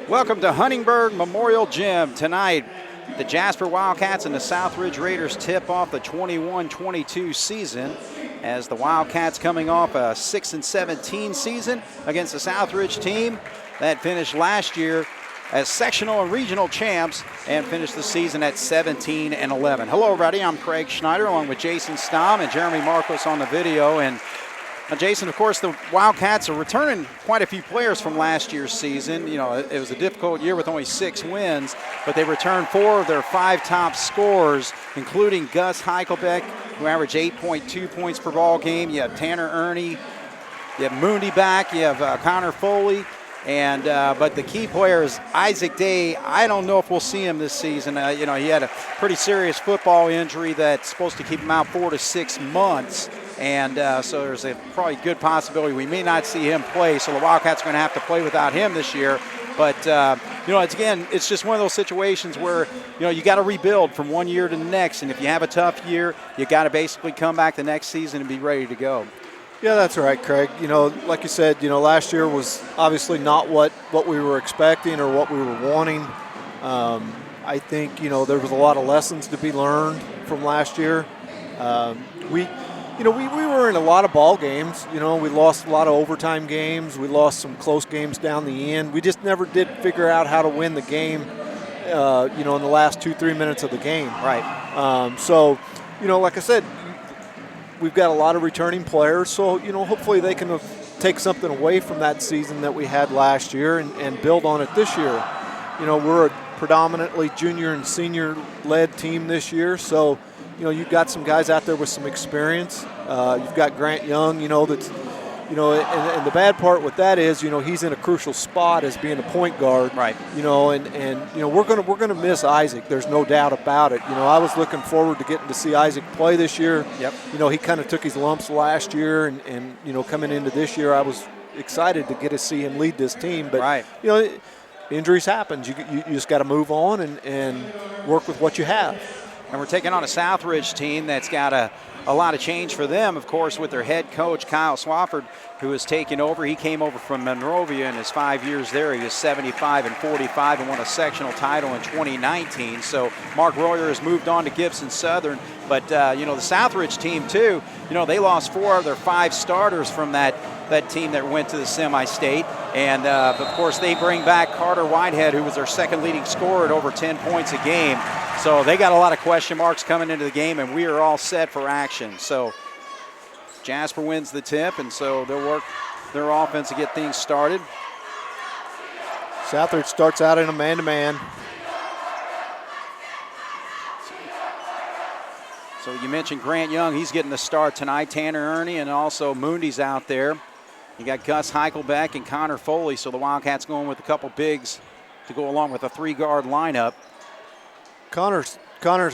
Welcome to Huntingburg Memorial Gym. Tonight, the Jasper Wildcats and the Southridge Raiders tip off the 21-22 season as the Wildcats coming off a 6-17 season against the Southridge team that finished last year as sectional and regional champs and finished the season at 17-11. Hello, everybody. I'm Craig Schneider along with Jason Stamm and Jeremy Marcos on the video. And Jason, of course, the Wildcats are returning quite a few players from last year's season. You know, it was a difficult year with only 6 wins, but they returned 4 of their 5 top scorers, including Gus Heichelbeck, who averaged 8.2 points per ball game. You have Tanner Ernie, you have Moondy back, you have Connor Foley, and but the key player is Isaac Day. I don't know if we'll see him this season. You know, he had a pretty serious football injury that's supposed to keep him out 4 to 6 months. And so there's a probably good possibility we may not see him play. So the Wildcats are going to have to play without him this year. But, you know, it's just one of those situations where, you know, you got to rebuild from one year to the next. And if you have a tough year, you got to basically come back the next season and be ready to go. Yeah, that's right, Craig. You know, like you said, you know, last year was obviously not what we were expecting or what we were wanting. I think, you know, there was a lot of lessons to be learned from last year. We were in a lot of ball games. You know, we lost a lot of overtime games. We lost some close games down the end. We just never did figure out how to win the game, you know, in the last 2-3 minutes of the game. Right. So, you know, like I said, we've got a lot of returning players. So, you know, hopefully they can take something away from that season that we had last year and build on it this year. You know, we're a predominantly junior and senior-led team this year. So, you know, you've got some guys out there with some experience. You've got Grant Young, you know, that's, you know, and the bad part with that is, you know, he's in a crucial spot as being a point guard. Right. You know, and you know, we're gonna miss Isaac. There's no doubt about it. You know, I was looking forward to getting to see Isaac play this year. Yep. You know, he kind of took his lumps last year, and you know, coming into this year, I was excited to get to see him lead this team. But right. You know, injuries happen. You just got to move on and work with what you have. And we're taking on a Southridge team that's got a lot of change for them, of course, with their head coach, Kyle Swafford, who has taken over. He came over from Monrovia in his 5 years there. He was 75-45 and won a sectional title in 2019. So Mark Royer has moved on to Gibson Southern. But, you know, the Southridge team, too, you know, they lost 4 of their 5 starters from that team that went to the semi-state. And, of course, they bring back Carter Whitehead, who was their second leading scorer at over 10 points a game. So they got a lot of question marks coming into the game, and we are all set for action. So Jasper wins the tip, and so they'll work their offense to get things started. Southridge starts out in a man-to-man. So you mentioned Grant Young. He's getting the start tonight. Tanner Ernie and also Moondy's out there. You got Gus Heichelbeck and Connor Foley. So the Wildcats going with a couple bigs to go along with a 3-guard lineup. Connor's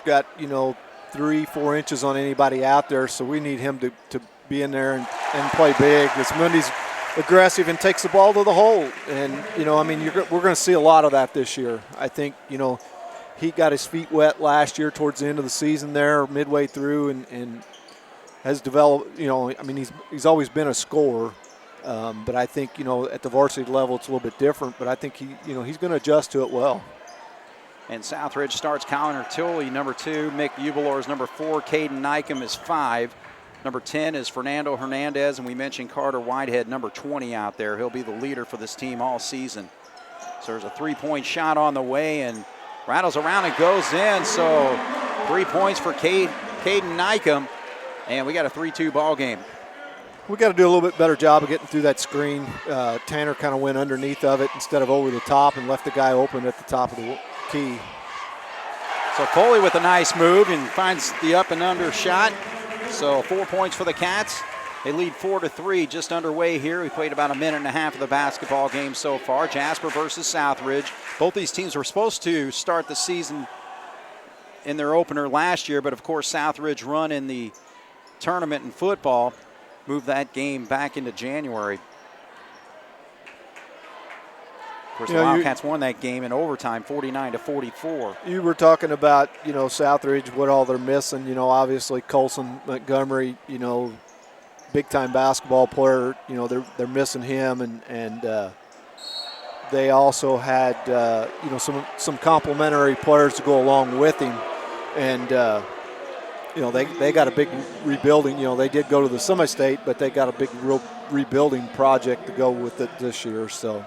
got, you know, 3-4 inches on anybody out there, so we need him to be in there and play big. As Moondy's aggressive and takes the ball to the hole. And, you know, I mean, we're going to see a lot of that this year. I think, you know, he got his feet wet last year towards the end of the season there, midway through, and has developed, you know, I mean, he's always been a scorer. But I think, you know, at the varsity level it's a little bit different, but I think he's going to adjust to it well. And Southridge starts Connor Tilley, number 2. Mick Ubelor is number 4. Caden Nykum is 5. Number 10 is Fernando Hernandez, and we mentioned Carter Whitehead, number 20 out there. He'll be the leader for this team all season. So there's a 3-point shot on the way, and rattles around and goes in. So 3 points for Caden Nykum, and we got a 3-2 ball game. We got to do a little bit better job of getting through that screen. Tanner kind of went underneath of it instead of over the top and left the guy open at the top of the key. So Foley with a nice move and finds the up and under shot. So 4 points for the Cats. They lead 4-3, just underway here. We played about a minute and a half of the basketball game so far. Jasper versus Southridge. Both these teams were supposed to start the season in their opener last year, but of course Southridge run in the tournament in football moved that game back into January. Of course, the Wildcats won that game in overtime, 49-44. You were talking about, you know, Southridge, what all they're missing. You know, obviously Colson Montgomery, you know, big-time basketball player. You know, they're missing him, and they also had some complementary players to go along with him, and they got a big rebuilding. They did go to the semi-state, but they got a big real rebuilding project to go with it this year. So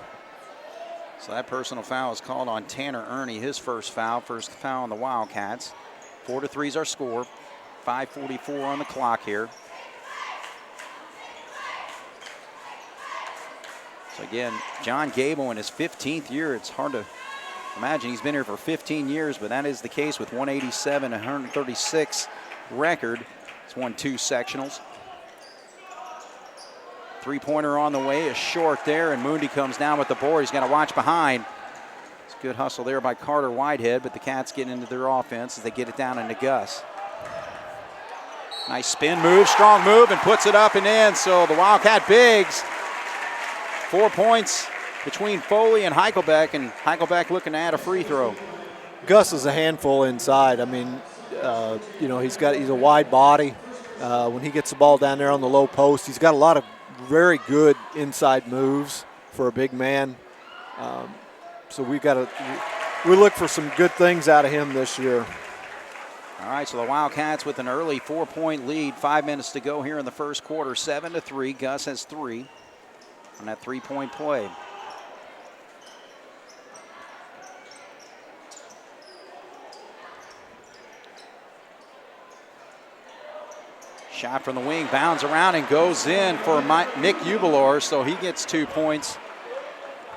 that personal foul is called on Tanner Ernie, his first foul on the Wildcats. 4-3 is our score. 5:44 on the clock here. So again, John Gable in his 15th year. It's hard to imagine he's been here for 15 years, but that is the case with 187 and 136 record. He's won 2 sectionals. Three-pointer on the way is short there, and Moondy comes down with the board. He's got to watch behind. It's a good hustle there by Carter Whitehead, but the Cats get into their offense as they get it down into Gus. Nice spin move, strong move, and puts it up and in. So the Wildcat Bigs, 4 points between Foley and Heichelbeck looking to add a free throw. Gus is a handful inside. I mean, he's a wide body. When he gets the ball down there on the low post, he's got a lot of very good inside moves for a big man. So we look for some good things out of him this year. All right, so the Wildcats with an early 4-point lead. 5 minutes to go here in the first quarter. 7-3. Gus has 3 on that 3-point play. Shot from the wing, bounds around and goes in for Nick Ubalor, so he gets 2 points.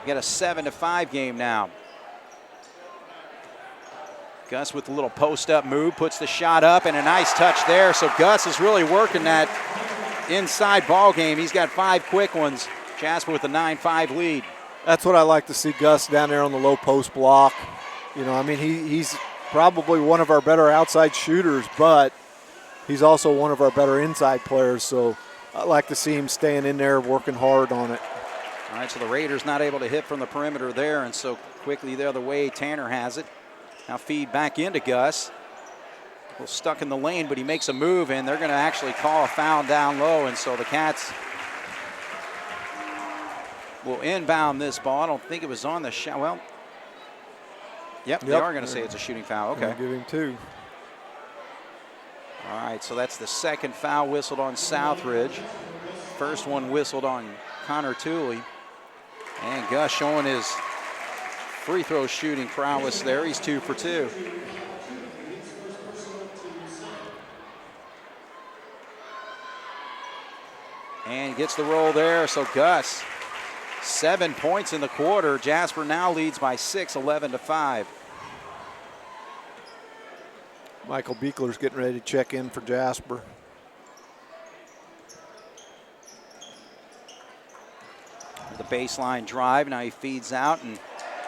We got a 7-5 game now. Gus with a little post-up move, puts the shot up, and a nice touch there. So Gus is really working that inside ball game. He's got 5 quick ones. Jasper with a 9-5 lead. That's what I like to see, Gus down there on the low post block. He's probably one of our better outside shooters, but he's also one of our better inside players. So I like to see him staying in there, working hard on it. All right, so the Raiders not able to hit from the perimeter there, and so quickly the other way, Tanner has it. Now feed back into Gus. A little stuck in the lane, but he makes a move, and they're going to actually call a foul down low, and so the Cats will inbound this ball. I don't think it was on the shot. Well, yep. They are going to say it's a shooting foul. Okay. Give him 2. All right, so that's the second foul whistled on Southridge. First one whistled on Connor Tooley. And Gus showing his free throw shooting prowess there. He's 2 for 2. And gets the roll there. So Gus, 7 points in the quarter. Jasper now leads by 6, 11-5. Michael Beekler's getting ready to check in for Jasper. The baseline drive. Now he feeds out, and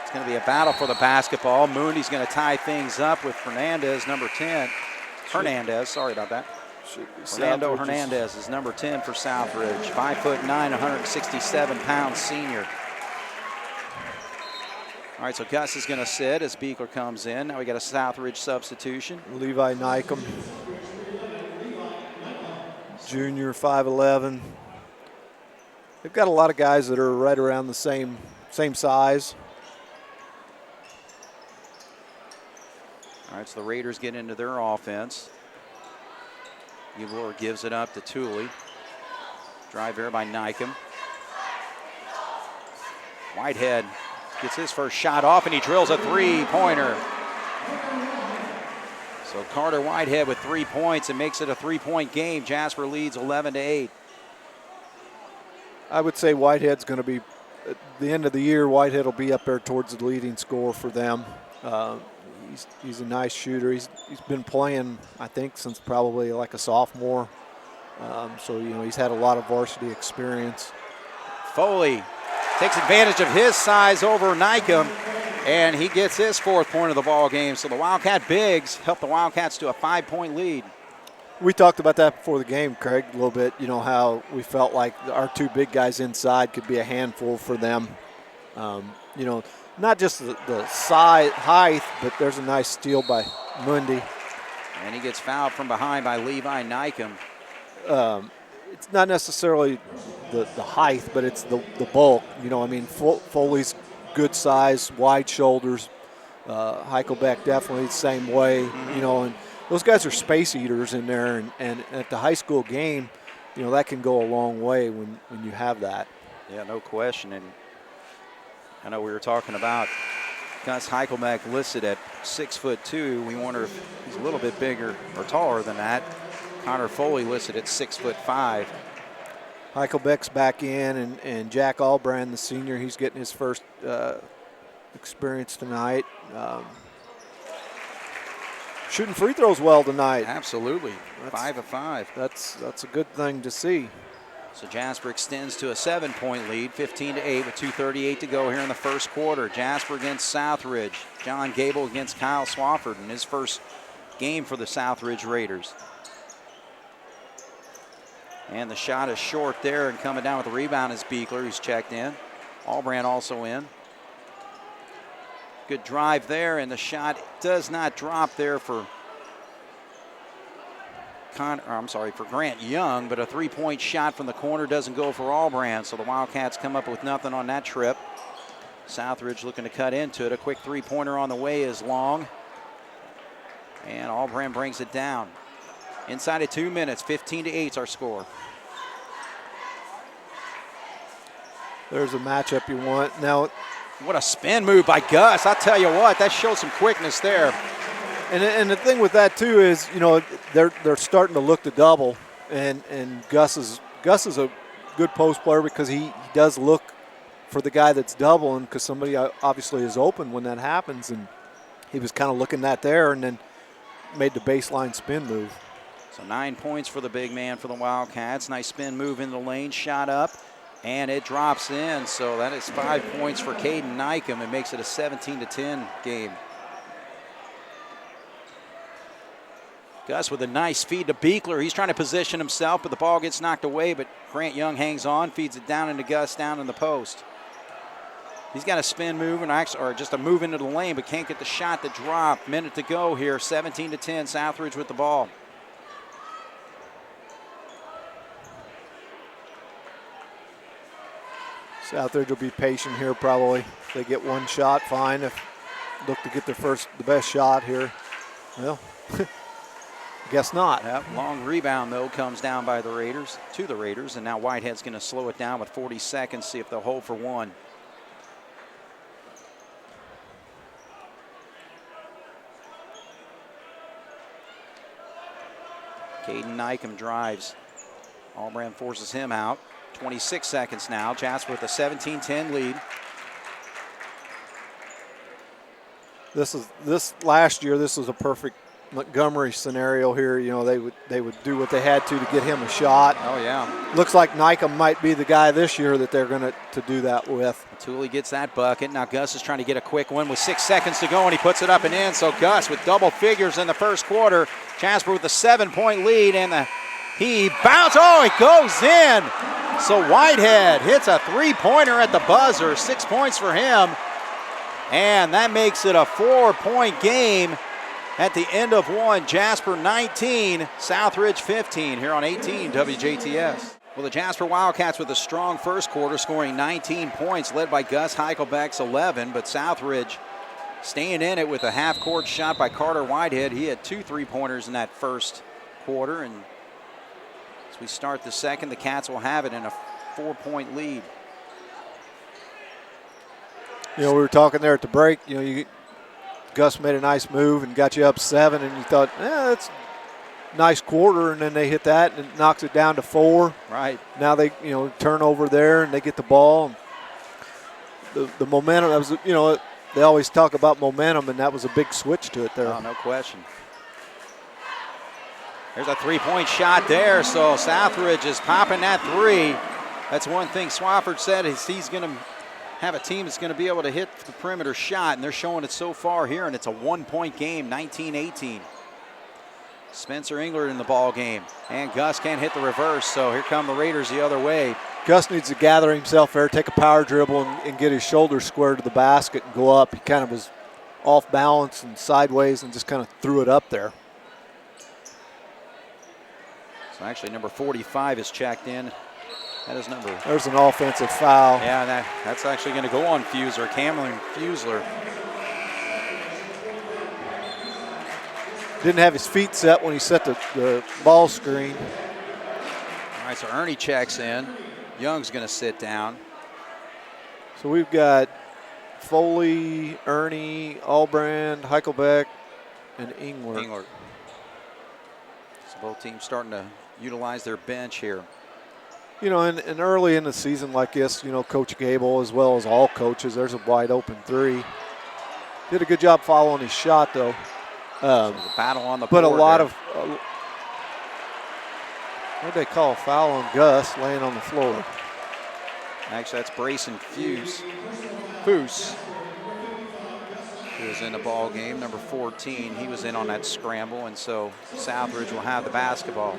it's going to be a battle for the basketball. Mooney's going to tie things up with Fernandez, number 10. Hernandez, sorry about that. Fernando Hernandez is number 10 for Southridge. 5'9", 167-pound senior. All right, so Gus is going to sit as Beekler comes in. Now we got a Southridge substitution. Levi Nykum, junior, 5'11". They've got a lot of guys that are right around the same size. All right, so the Raiders get into their offense. Ubalor gives it up to Tooley. Drive there by Nykum. Whitehead gets his first shot off, and he drills a 3-pointer. So Carter Whitehead with 3 points and makes it a 3-point game. Jasper leads 11-8. I would say Whitehead's going to be, at the end of the year, Whitehead will be up there towards the leading scorer for them. He's a nice shooter. He's been playing, I think, since probably like a sophomore. So, he's had a lot of varsity experience. Foley takes advantage of his size over Nykum, and he gets his 4th point of the ball game. So the Wildcat Bigs help the Wildcats to a 5-point lead. We talked about that before the game, Craig, a little bit, how we felt like our 2 big guys inside could be a handful for them. Not just the size, height, but there's a nice steal by Mundy. And he gets fouled from behind by Levi Nykum. It's not necessarily the height, but it's the bulk. Foley's good size, wide shoulders. Heichelbeck definitely the same way, you know, and those guys are space eaters in there, and at the high school game, you know, that can go a long way when you have that. Yeah, no question. And I know we were talking about Gus Heichelbeck listed at 6'2". We wonder if he's a little bit bigger or taller than that. Connor Foley listed at 6'5". Heichelbeck's back in, and Jack Albrand, the senior, he's getting his first experience tonight. Shooting free throws well tonight. Absolutely, 5 of 5. That's a good thing to see. So Jasper extends to a 7-point lead, 15-8 with 2:38 to go here in the first quarter. Jasper against Southridge. John Gable against Kyle Swafford in his first game for the Southridge Raiders. And the shot is short there, and coming down with the rebound is Beekler, who's checked in. Albrand also in. Good drive there, and the shot does not drop there for Grant Young, but a three-point shot from the corner doesn't go for Albrand, so the Wildcats come up with nothing on that trip. Southridge looking to cut into it. A quick three-pointer on the way is long, and Albrand brings it down. Inside of 2 minutes, 15-8 is our score. There's a matchup you want. Now, what a spin move by Gus. I tell you what, that shows some quickness there. And the thing with that too is, you know, they're starting to look to double, and Gus is a good post player because he does look for the guy that's doubling, because somebody obviously is open when that happens, and he was kind of looking that there and then made the baseline spin move. So 9 points for the big man for the Wildcats. Nice spin move in the lane, shot up, and it drops in. So that is 5 points for Caden Nykum. It makes it a 17-10 game. Gus with a nice feed to Beekler. He's trying to position himself, but the ball gets knocked away, but Grant Young hangs on, feeds it down into Gus down in the post. He's got a spin move or just a move into the lane, but can't get the shot to drop. Minute to go here, 17-10, Southridge with the ball. Southridge will be patient here probably. If they get one shot, fine. If look to get the best shot here, well, guess not. Yep, long rebound, though, comes down by the Raiders, and now Whitehead's going to slow it down with 40 seconds, see if they'll hold for one. Caden Nykum drives. Albrand forces him out. 26 seconds now. Jasper with a 17-10 lead. This last year, this was a perfect Montgomery scenario here. You know, they would do what they had to get him a shot. Oh yeah. Looks like Nykum might be the guy this year that they're going to do that with. Thule gets that bucket. Now Gus is trying to get a quick one with 6 seconds to go, and he puts it up and in. So Gus with double figures in the first quarter. Jasper with a 7-point lead, and he bounces. Oh, it goes in. So Whitehead hits a three-pointer at the buzzer. 6 points for him, and that makes it a 4-point game. At the end of one, Jasper 19, Southridge 15 here on 18 WJTS. Well, the Jasper Wildcats with a strong first quarter, scoring 19 points, led by Gus Heichelbeck's 11, but Southridge staying in it with a half-court shot by Carter Whitehead. He had 2 3-pointers in that first quarter, and as we start the second, the Cats will have it in a 4-point lead. You know, we were talking there at the break, you know, Gus made a nice move and got you up 7, and you thought, that's a nice quarter, and then they hit that and it knocks it down to 4. Right. Now they, you know, turn over there and they get the ball. And the momentum, that was, you know, they always talk about momentum, and that was a big switch to it there. Oh, no question. There's a 3-point shot there, so Southridge is popping that 3. That's one thing Swafford said, is he's going to have a team that's going to be able to hit the perimeter shot, and they're showing it so far here, and it's a 1-point game, 19-18. Spencer Engler in the ball game, and Gus can't hit the reverse, so here come the Raiders the other way. Gus needs to gather himself there, take a power dribble, and get his shoulder square to the basket and go up. He kind of was off balance and sideways and just kind of threw it up there. So actually number 45 is checked in. That is number. There's an offensive foul. Yeah, that's actually going to go on Cameron Fusler. Didn't have his feet set when he set the ball screen. All right, so Ernie checks in. Young's going to sit down. So we've got Foley, Ernie, Albrand, Heichelbeck, and Englert. So both teams starting to utilize their bench here. You know, and early in the season like this, you know, Coach Gable, as well as all coaches, there's a wide open three. Did a good job following his shot, though. So the battle on the but board a lot there. of what they call a foul on Gus laying on the floor. Actually, that's Brayson Foose, who was in the ball game, number 14. He was in on that scramble, and so Southridge will have the basketball.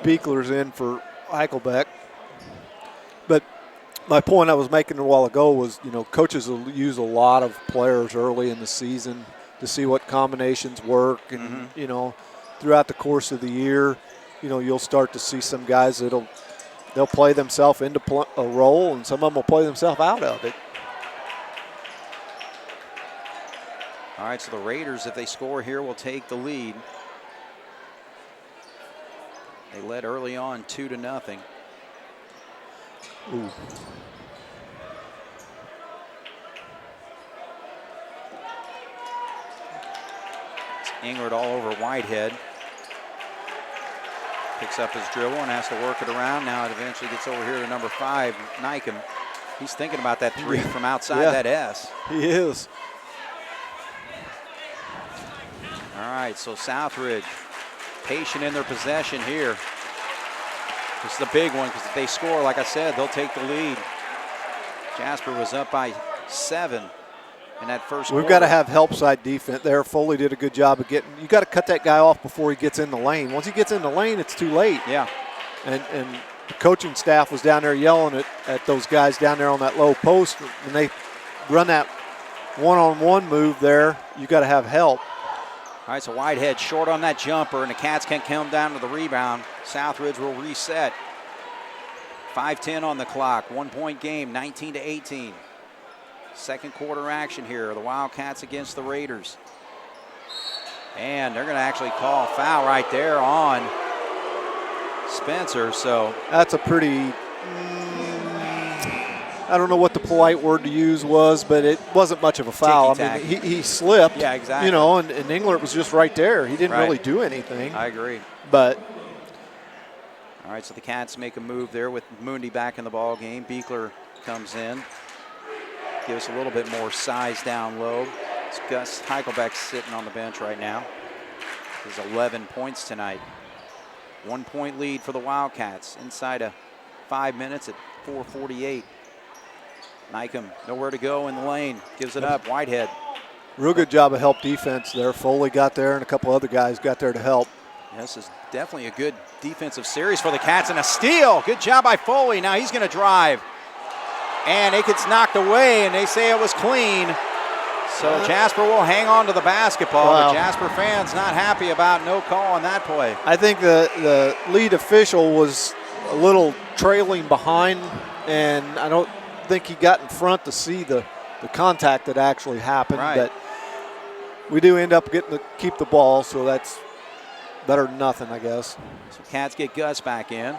Beekler's in for Heichelbeck. But my point I was making a while ago was, you know, coaches will use a lot of players early in the season to see what combinations work. And, you know, throughout the course of the year, you know, you'll start to see some guys they'll play themselves into a role, and some of them will play themselves out of it. All right, so the Raiders, if they score here, will take the lead. They led early on 2-0. Ooh. It's Englert all over Whitehead. Picks up his dribble and has to work it around. Now it eventually gets over here to number 5, Nykum. He's thinking about that three from outside that S. He is. All right, so Southridge patient in their possession here. This is the big one because if they score, like I said, they'll take the lead. Jasper was up by 7 in that first We've quarter. got to have help side defense there. Foley did a good job of getting – you got to cut that guy off before he gets in the lane. Once he gets in the lane, it's too late. Yeah. And the coaching staff was down there yelling at those guys down there on that low post. When they run that one-on-one move there, you got to have help. All right, so Whitehead short on that jumper, and the Cats can't come down to the rebound. Southridge will reset. 5:10 on the clock. 1-point game, 19-18. Second quarter action here. The Wildcats against the Raiders. And they're going to actually call a foul right there on Spencer. So that's a pretty I don't know what the polite word to use was, but it wasn't much of a foul. I mean, he slipped. Yeah, exactly. You know, and Englert was just right there. He didn't really do anything. I agree. But all right, so the Cats make a move there with Mundy back in the ball game. Beekler comes in, gives a little bit more size down low. It's Gus Heichelbeck sitting on the bench right now. He's 11 points tonight. 1-point lead for the Wildcats inside of 5 minutes at 4:48. Nykum nowhere to go in the lane, gives it up. Whitehead. Real good job of help defense there. Foley got there, and a couple other guys got there to help. This is definitely a good defensive series for the Cats, and a steal. Good job by Foley. Now he's going to drive. And it gets knocked away, and they say it was clean. So Jasper will hang on to the basketball. Wow. The Jasper fans not happy about no call on that play. I think the lead official was a little trailing behind, and I don't think he got in front to see the contact that actually happened. Right. But we do end up getting to keep the ball, so that's better than nothing, I guess. So Cats get Gus back in.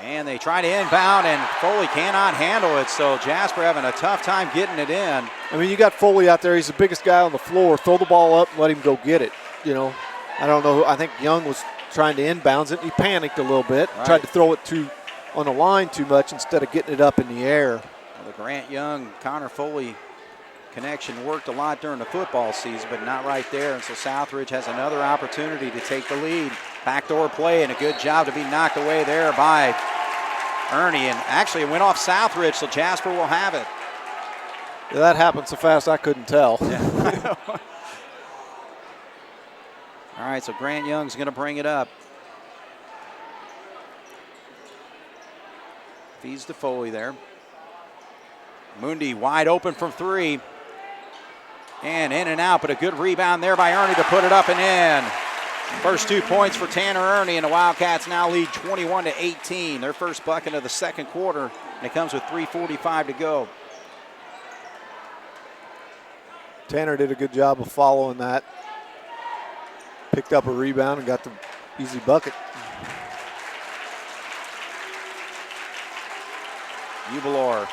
And they try to inbound, and Foley cannot handle it, so Jasper having a tough time getting it in. I mean, you got Foley out there. He's the biggest guy on the floor. Throw the ball up and let him go get it. You know, I don't know. I think Young was trying to inbounds it. He panicked a little bit, tried to throw it on the line too much instead of getting it up in the air. Well, the Grant Young, Connor Foley connection worked a lot during the football season, but not right there. And so Southridge has another opportunity to take the lead. Backdoor play, and a good job to be knocked away there by Ernie. And actually it went off Southridge, so Jasper will have it. Yeah, that happened so fast I couldn't tell. Yeah. All right, so Grant Young's going to bring it up. Feeds to Foley there. Mundy wide open from 3. And in and out, but a good rebound there by Ernie to put it up and in. First 2 points for Tanner Ernie, and the Wildcats now lead 21-18. Their first bucket of the second quarter, and it comes with 3:45 to go. Tanner did a good job of following that. Picked up a rebound and got the easy bucket. Ubalor.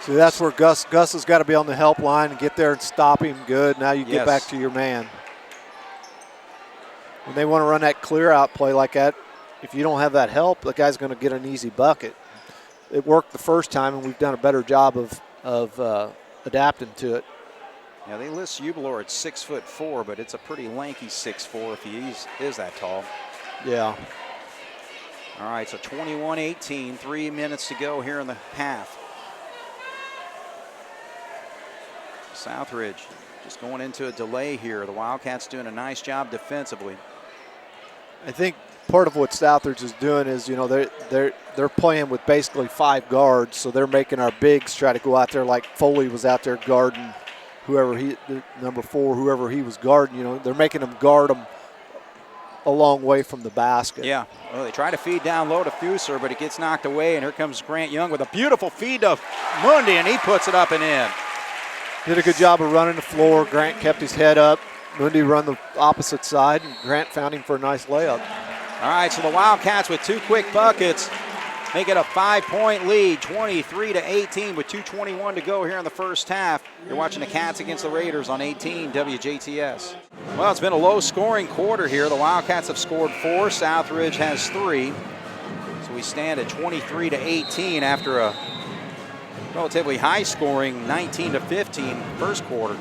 See, that's where Gus has got to be on the help line and get there and stop him good. Now you get back to your man. When they want to run that clear out play like that, if you don't have that help, the guy's going to get an easy bucket. It worked the first time, and we've done a better job of adapting to it. Yeah, they list Ubalor at 6'4", but it's a pretty lanky 6'4" if he is that tall. Yeah. All right, so 21-18, 3 minutes to go here in the half. Southridge just going into a delay here. The Wildcats doing a nice job defensively. I think part of what Southridge is doing is, you know, they're playing with basically 5 guards, so they're making our bigs try to go out there like Foley was out there guarding whoever number 4, whoever he was guarding. You know, they're making them guard them a long way from the basket. Yeah, well, they try to feed down low to Fuser, but it gets knocked away, and here comes Grant Young with a beautiful feed to Mundy, and he puts it up and in. Did a good job of running the floor. Grant kept his head up. Mundy run the opposite side, and Grant found him for a nice layup. All right, so the Wildcats with 2 quick buckets make it a 5-point lead, 23-18 with 2:21 to go here in the first half. You're watching the Cats against the Raiders on 18 WJTS. Well, it's been a low-scoring quarter here. The Wildcats have scored 4. Southridge has 3. So we stand at 23-18 after a relatively high-scoring 19-15 first quarter.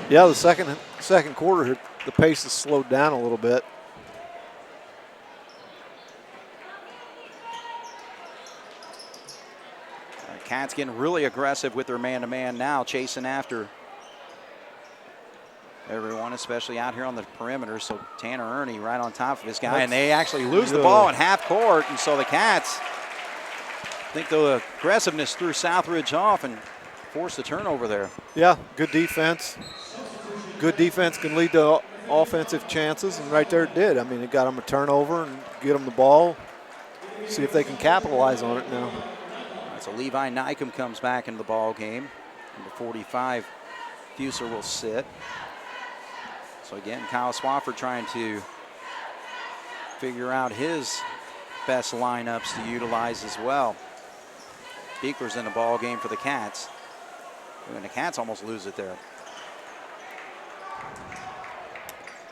Yeah, the second quarter, the pace has slowed down a little bit. Cats getting really aggressive with their man-to-man now, chasing after everyone, especially out here on the perimeter. So Tanner Ernie right on top of his guy, and they actually lose the ball at half court, and so the Cats, I think the aggressiveness threw Southridge off and forced the turnover there. Yeah, good defense. Good defense can lead to offensive chances, and right there it did. I mean, it got them a turnover and get them the ball. See if they can capitalize on it now. So Levi Nykum comes back into the ball game. Number 45, Fuser will sit. So again, Kyle Swafford trying to figure out his best lineups to utilize as well. Beekler's in the ball game for the Cats. And the Cats almost lose it there.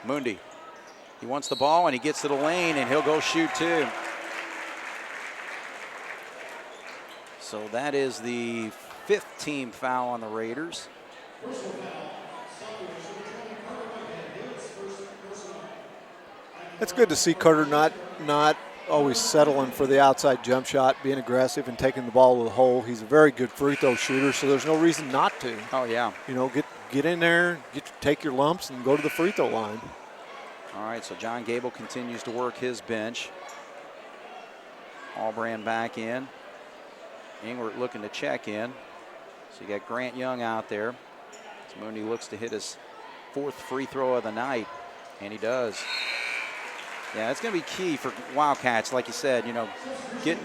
Mundy, he wants the ball and he gets to the lane and he'll go shoot too. So that is the 5th team foul on the Raiders. It's good to see Carter not always settling for the outside jump shot, being aggressive and taking the ball to the hole. He's a very good free throw shooter, so there's no reason not to. Oh, yeah. You know, get in there, take your lumps, and go to the free throw line. All right, so John Gable continues to work his bench. Albrand back in. Ingwart looking to check in. So you got Grant Young out there. So Mooney looks to hit his 4th free throw of the night, and he does. Yeah, it's going to be key for Wildcats, like you said, you know, get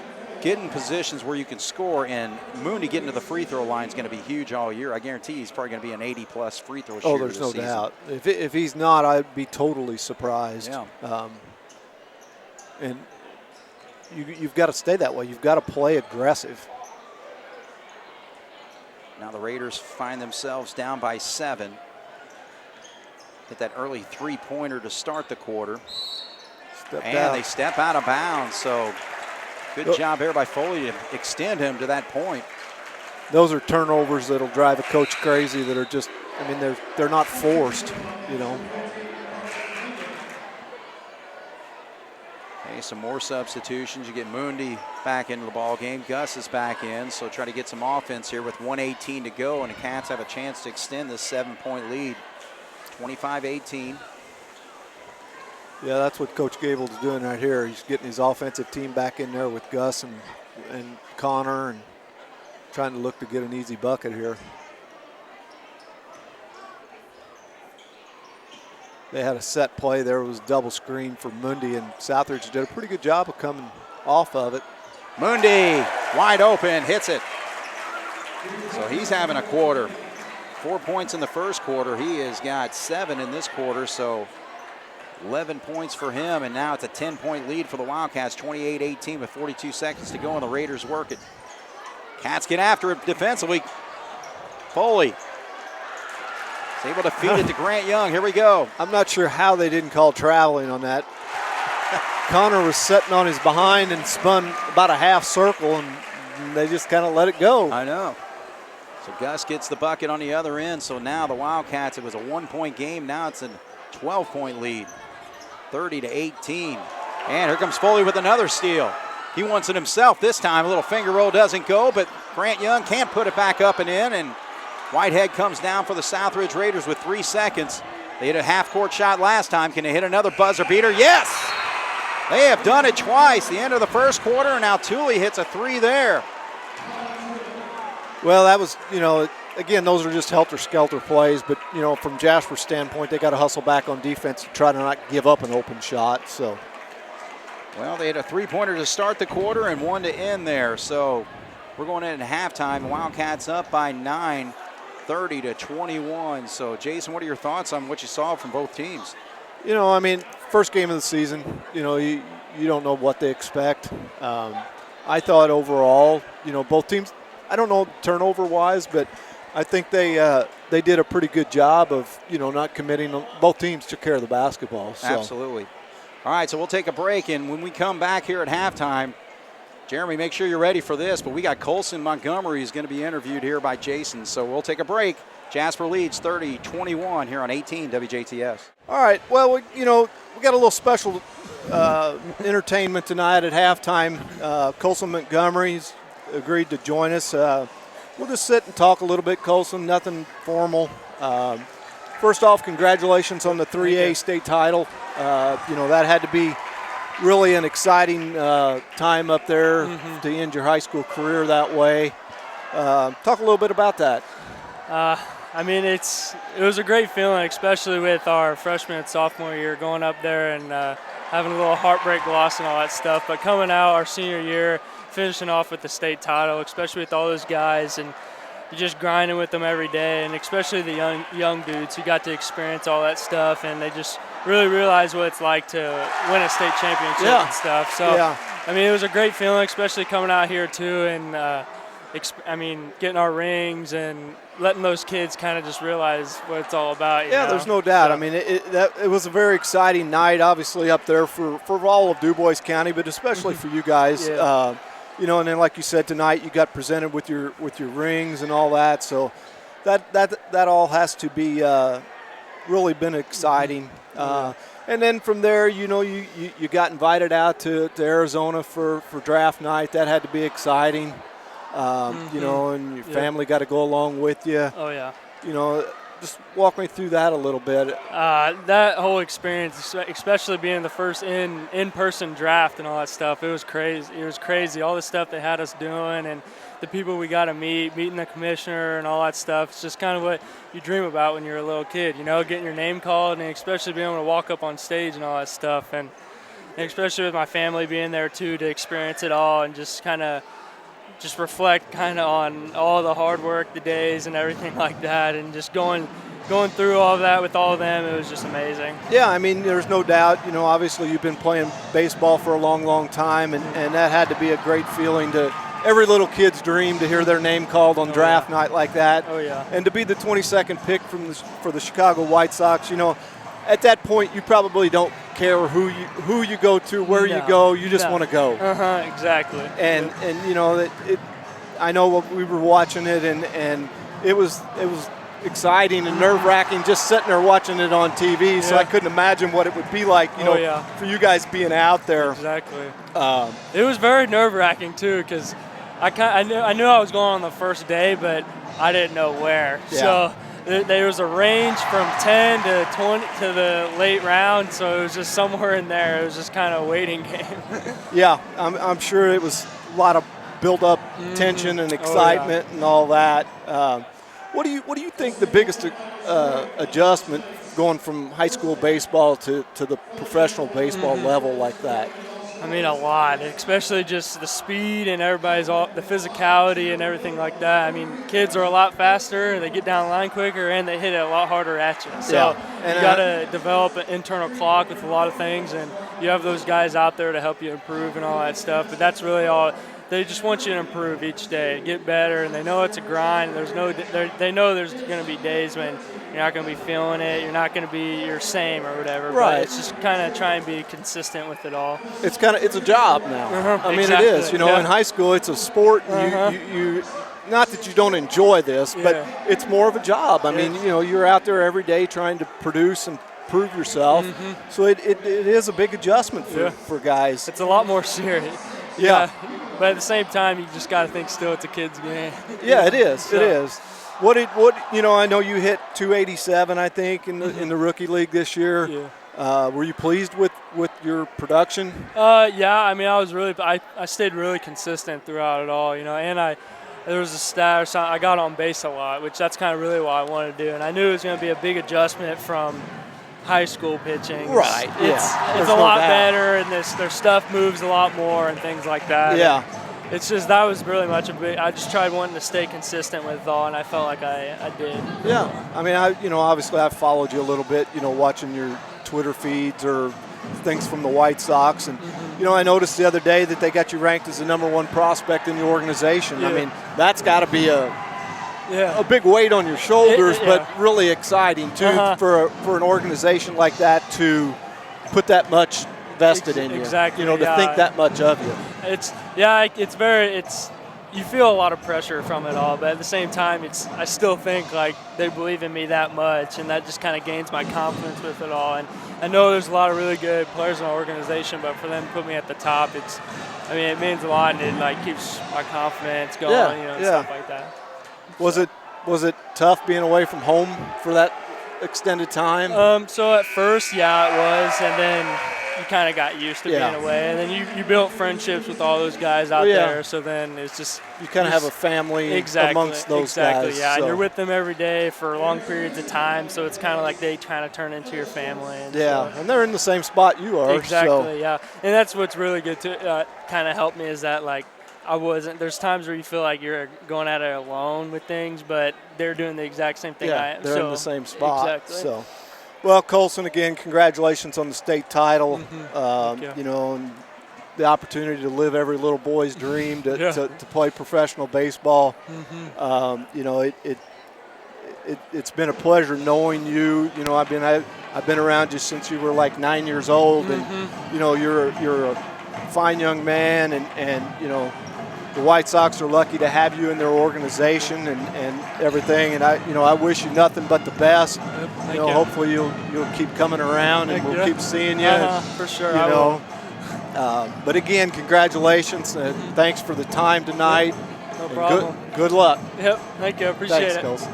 in positions where you can score, and Mooney getting to the free throw line is going to be huge all year. I guarantee he's probably going to be an 80-plus free throw shooter. Oh, there's no doubt. If he's not, I'd be totally surprised. Yeah. And you've got to stay that way. You've got to play aggressive. Now the Raiders find themselves down by 7. Hit that early 3-pointer to start the quarter. They step out of bounds, so good job there by Foley to extend him to that point. Those are turnovers that'll drive a coach crazy that are just, I mean, they're not forced, you know. Okay, some more substitutions. You get Mundy back into the ball game. Gus is back in, so try to get some offense here with 1:18 to go, and the Cats have a chance to extend this 7-point lead, 25-18. Yeah, that's what Coach Gable's doing right here. He's getting his offensive team back in there with Gus and Connor and trying to look to get an easy bucket here. they had a set play there. It was double screen for Mundy, and Southridge did a pretty good job of coming off of it. Mundy, wide open, hits it. So he's having a quarter. 4 points in the first quarter. He has got 7 in this quarter, so 11 points for him, and now it's a 10-point lead for the Wildcats, 28-18 with 42 seconds to go, and the Raiders work it. Cats get after it defensively. Foley is able to feed it to Grant Young. Here we go. I'm not sure how they didn't call traveling on that. Connor was sitting on his behind and spun about a half circle, and they just kind of let it go. I know. So Gus gets the bucket on the other end, so now the Wildcats, it was a 1-point game. Now it's a 12-point lead. 30-18. And here comes Foley with another steal. He wants it himself this time. A little finger roll doesn't go, but Grant Young can't put it back up and in, and Whitehead comes down for the Southridge Raiders with 3 seconds. They hit a half-court shot last time. Can they hit another buzzer beater? Yes! They have done it twice. The end of the first quarter, and now Thule hits a 3 there. Well, that was, again, those are just helter-skelter plays, but, from Jasper's standpoint, they got to hustle back on defense to try to not give up an open shot. So, well, they had a 3-pointer to start the quarter and 1 to end there. So we're going in at halftime. Wildcats up by 9, 30-21. So, Jason, what are your thoughts on what you saw from both teams? First game of the season, you don't know what they expect. I thought overall, both teams, I don't know turnover-wise, but I think they did a pretty good job of, not committing. Both teams took care of the basketball. So. Absolutely. All right, so we'll take a break, and when we come back here at halftime, Jeremy, make sure you're ready for this, but we got Colson Montgomery is going to be interviewed here by Jason, so we'll take a break. Jasper leads 30-21 here on 18 WJTS. All right, well, we got a little special entertainment tonight at halftime. Colson Montgomery's agreed to join us. We'll just sit and talk a little bit, Colson, nothing formal. First off, congratulations on the 3A state title. That had to be really an exciting time up there to end your high school career that way. Talk a little bit about that. It was a great feeling, especially with our freshman and sophomore year going up there and having a little heartbreak loss and all that stuff. But coming out our senior year, finishing off with the state title, especially with all those guys, and you're just grinding with them every day, and especially the young dudes who got to experience all that stuff, and they just really realize what it's like to win a state championship and stuff. So, it was a great feeling, especially coming out here too, and getting our rings and letting those kids kind of just realize what it's all about. There's no doubt. So. It was a very exciting night, obviously up there for all of DuBois County, but especially for you guys. And then like you said tonight, you got presented with your rings and all that. So that all has to be really been exciting. And then from there, you got invited out to Arizona for draft night. That had to be exciting. And your family got to go along with you. Oh, yeah. Just walk me through that a little bit. That whole experience, especially being the first in-person draft and all that stuff, it was crazy. It was crazy. All the stuff they had us doing and the people we got to meeting the commissioner and all that stuff. It's just kind of what you dream about when you're a little kid, getting your name called and especially being able to walk up on stage and all that stuff. And especially with my family being there, too, to experience it all and just kind of reflect kind of on all the hard work, the days and everything like that, and just going through all of that with all of them, it was just amazing. Yeah, there's no doubt, obviously you've been playing baseball for a long, long time, and that had to be a great feeling to every little kid's dream to hear their name called on draft night like that. Oh, yeah. And to be the 22nd pick for the Chicago White Sox, at that point you probably don't care who you go to, where you go, you just want to go. Exactly. And I know we were watching it and it was exciting and nerve-wracking just sitting there watching it on TV, so I couldn't imagine what it would be like, for you guys being out there. Exactly. It was very nerve-wracking too, because I knew I was going on the first day, but I didn't know where. Yeah. So there was a range from 10 to 20 to the late round, so it was just somewhere in there. It was just kind of a waiting game. Yeah, I'm sure it was a lot of build-up tension and excitement and all that. What do you think the biggest adjustment going from high school baseball to the professional baseball level like that? I mean, a lot, especially just the speed and the physicality and everything like that. I mean, kids are a lot faster, they get down the line quicker, and they hit it a lot harder at you. So you got to develop an internal clock with a lot of things, and you have those guys out there to help you improve and all that stuff. But that's really all. They just want you to improve each day, get better, and they know it's a grind. They know there's going to be days when you're not going to be feeling it, you're not going to be your same or whatever. Right. But it's just kind of try and be consistent with it all. It's a job now. I mean, exactly. it is. In high school, it's a sport. And you not that you don't enjoy this, but it's more of a job. I mean, you're out there every day trying to produce and prove yourself. So it is a big adjustment for guys. It's a lot more serious. Yeah. But at the same time, you just got to think still it's a kid's game. Yeah, it is. So. It is. I know you hit 287, I think, in the rookie league this year. Yeah. Were you pleased with your production? Yeah. I mean, I stayed really consistent throughout it all, and there was a stat or something. I got on base a lot, which that's kind of really what I wanted to do. And I knew it was going to be a big adjustment from high school pitching. Right. It's a lot better, and their stuff moves a lot more and things like that. Yeah. And it's just that was really much of it. I just tried wanting to stay consistent with it all, and I felt like I did. Yeah. I mean, obviously I've followed you a little bit, watching your Twitter feeds or things from the White Sox, and I noticed the other day that they got you ranked as the #1 prospect in the organization. Yeah. I mean, that's got to be a big weight on your shoulders, but really exciting too for an organization like that to put that much vested in you. Exactly. To think that much of you. You feel a lot of pressure from it all, but at the same time, I still think like they believe in me that much, and that just kind of gains my confidence with it all. And I know there's a lot of really good players in the organization, but for them to put me at the top, it means a lot, and it keeps my confidence going, and stuff like that. Was it tough being away from home for that extended time? So at first, yeah, it was, and then you kind of got used to being away, and then you built friendships with all those guys out there. So then it's just you kind of have a family amongst those guys. Yeah, so. And you're with them every day for long periods of time, so it's kind of like they kind of turn into your family. And and they're in the same spot you are. Exactly. Yeah, and that's what's really good to kind of help me is that there's times where you feel like you're going at it alone with things, but they're doing the exact same thing I am. They're in the same spot. Exactly. So, well, Colson, again, congratulations on the state title. Thank you. And the opportunity to live every little boy's dream to play professional baseball. It's been a pleasure knowing you. I've been around you since you were like 9 years old, and you're a fine young man, and the White Sox are lucky to have you in their organization and everything. And I wish you nothing but the best. Thank you. Hopefully you'll keep coming around, and we'll keep seeing you. For sure. I will. But again, congratulations. Thanks for the time tonight. No problem. Good luck. Yep. Thank you. I appreciate it. Thanks,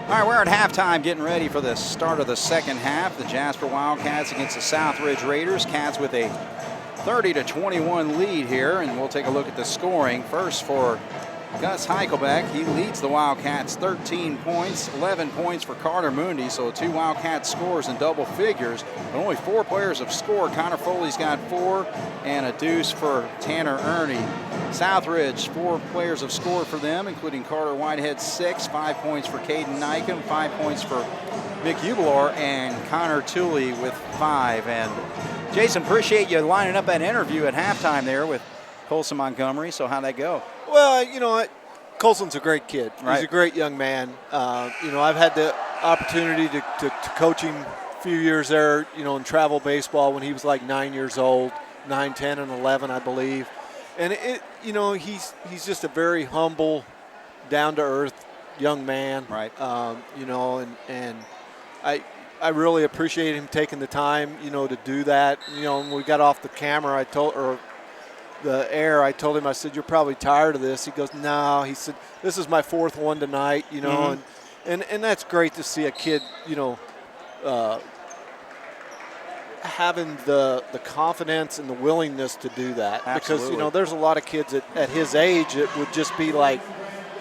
All right, we're at halftime getting ready for the start of the second half. The Jasper Wildcats against the Southridge Raiders. Cats with a 30-21 lead here, and we'll take a look at the scoring. First for Gus Heichelbeck. He leads the Wildcats 13 points, 11 points for Carter Mundy, so 2 Wildcat scores in double figures. But only 4 players have scored. Connor Foley's got 4, and a deuce for Tanner Ernie. Southridge, 4 players have scored for them, including Carter Whitehead, 6, 5 points for Caden Nykum, 5 points for Mick Ubelor, and Connor Tooley with 5. And Jason, appreciate you lining up that interview at halftime there with Colson Montgomery. So how'd that go? Well, Colson's a great kid. Right. He's a great young man. I've had the opportunity to coach him a few years there, in travel baseball when he was like 9 years old, 9, 10, and 11, I believe. And he's just a very humble, down-to-earth young man. Right. And I really appreciate him taking the time, to do that. When we got off the camera, I told him, I said, you're probably tired of this. He goes, no. He said, this is my 4th one tonight, and that's great to see a kid, having the confidence and the willingness to do that. Absolutely. Because, there's a lot of kids at his age that would just be like,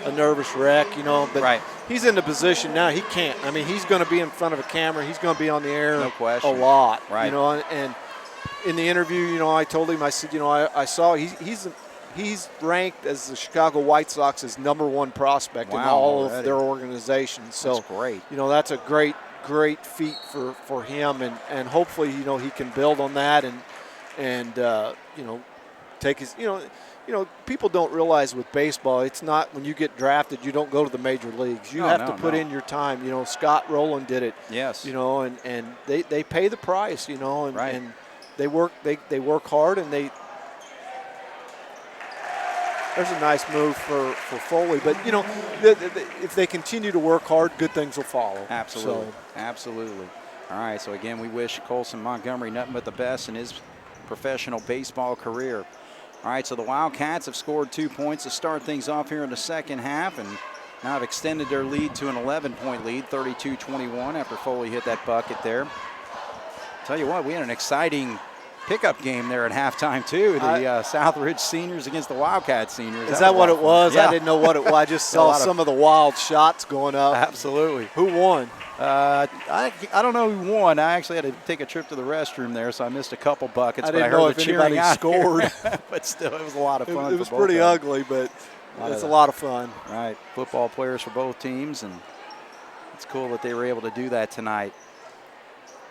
a nervous wreck, you know. But right. he's in the position now. He can't. I mean, he's going to be in front of a camera. He's going to be on the air No question. a lot, right. you know. And in the interview, you know, I told him, I said, you know, I saw he's ranked as the Chicago White Sox's #1 prospect in all of their organizations. So that's great. You know, that's a great feat for him, and hopefully, you know, he can build on that and you know, take his, you know, people don't realize with baseball, it's not when you get drafted, you don't go to the major leagues. You have to put in your time. You know, Scott Rowland did it. Yes. You know, and they pay the price, you know, and, right. and they work hard, and there's a nice move for Foley. But, you know, if they continue to work hard, good things will follow. Absolutely. So. Absolutely. All right, so again, we wish Colson Montgomery nothing but the best in his professional baseball career. All right, so the Wildcats have scored 2 points to start things off here in the second half, and now have extended their lead to an 11-point lead, 32-21, after Foley hit that bucket there. Tell you what, we had an exciting pickup game there at halftime too. The Southridge seniors against the Wildcat seniors. Is that what it was? Yeah. I didn't know what it was. I just saw some of the wild shots going up. Absolutely. Who won? I don't know who won. I actually had to take a trip to the restroom there, so I missed a couple buckets. I but didn't I heard know the if cheering anybody scored. But still, it was a lot of fun. It was pretty ugly, but it's a lot of fun. Right. Football players for both teams, and it's cool that they were able to do that tonight.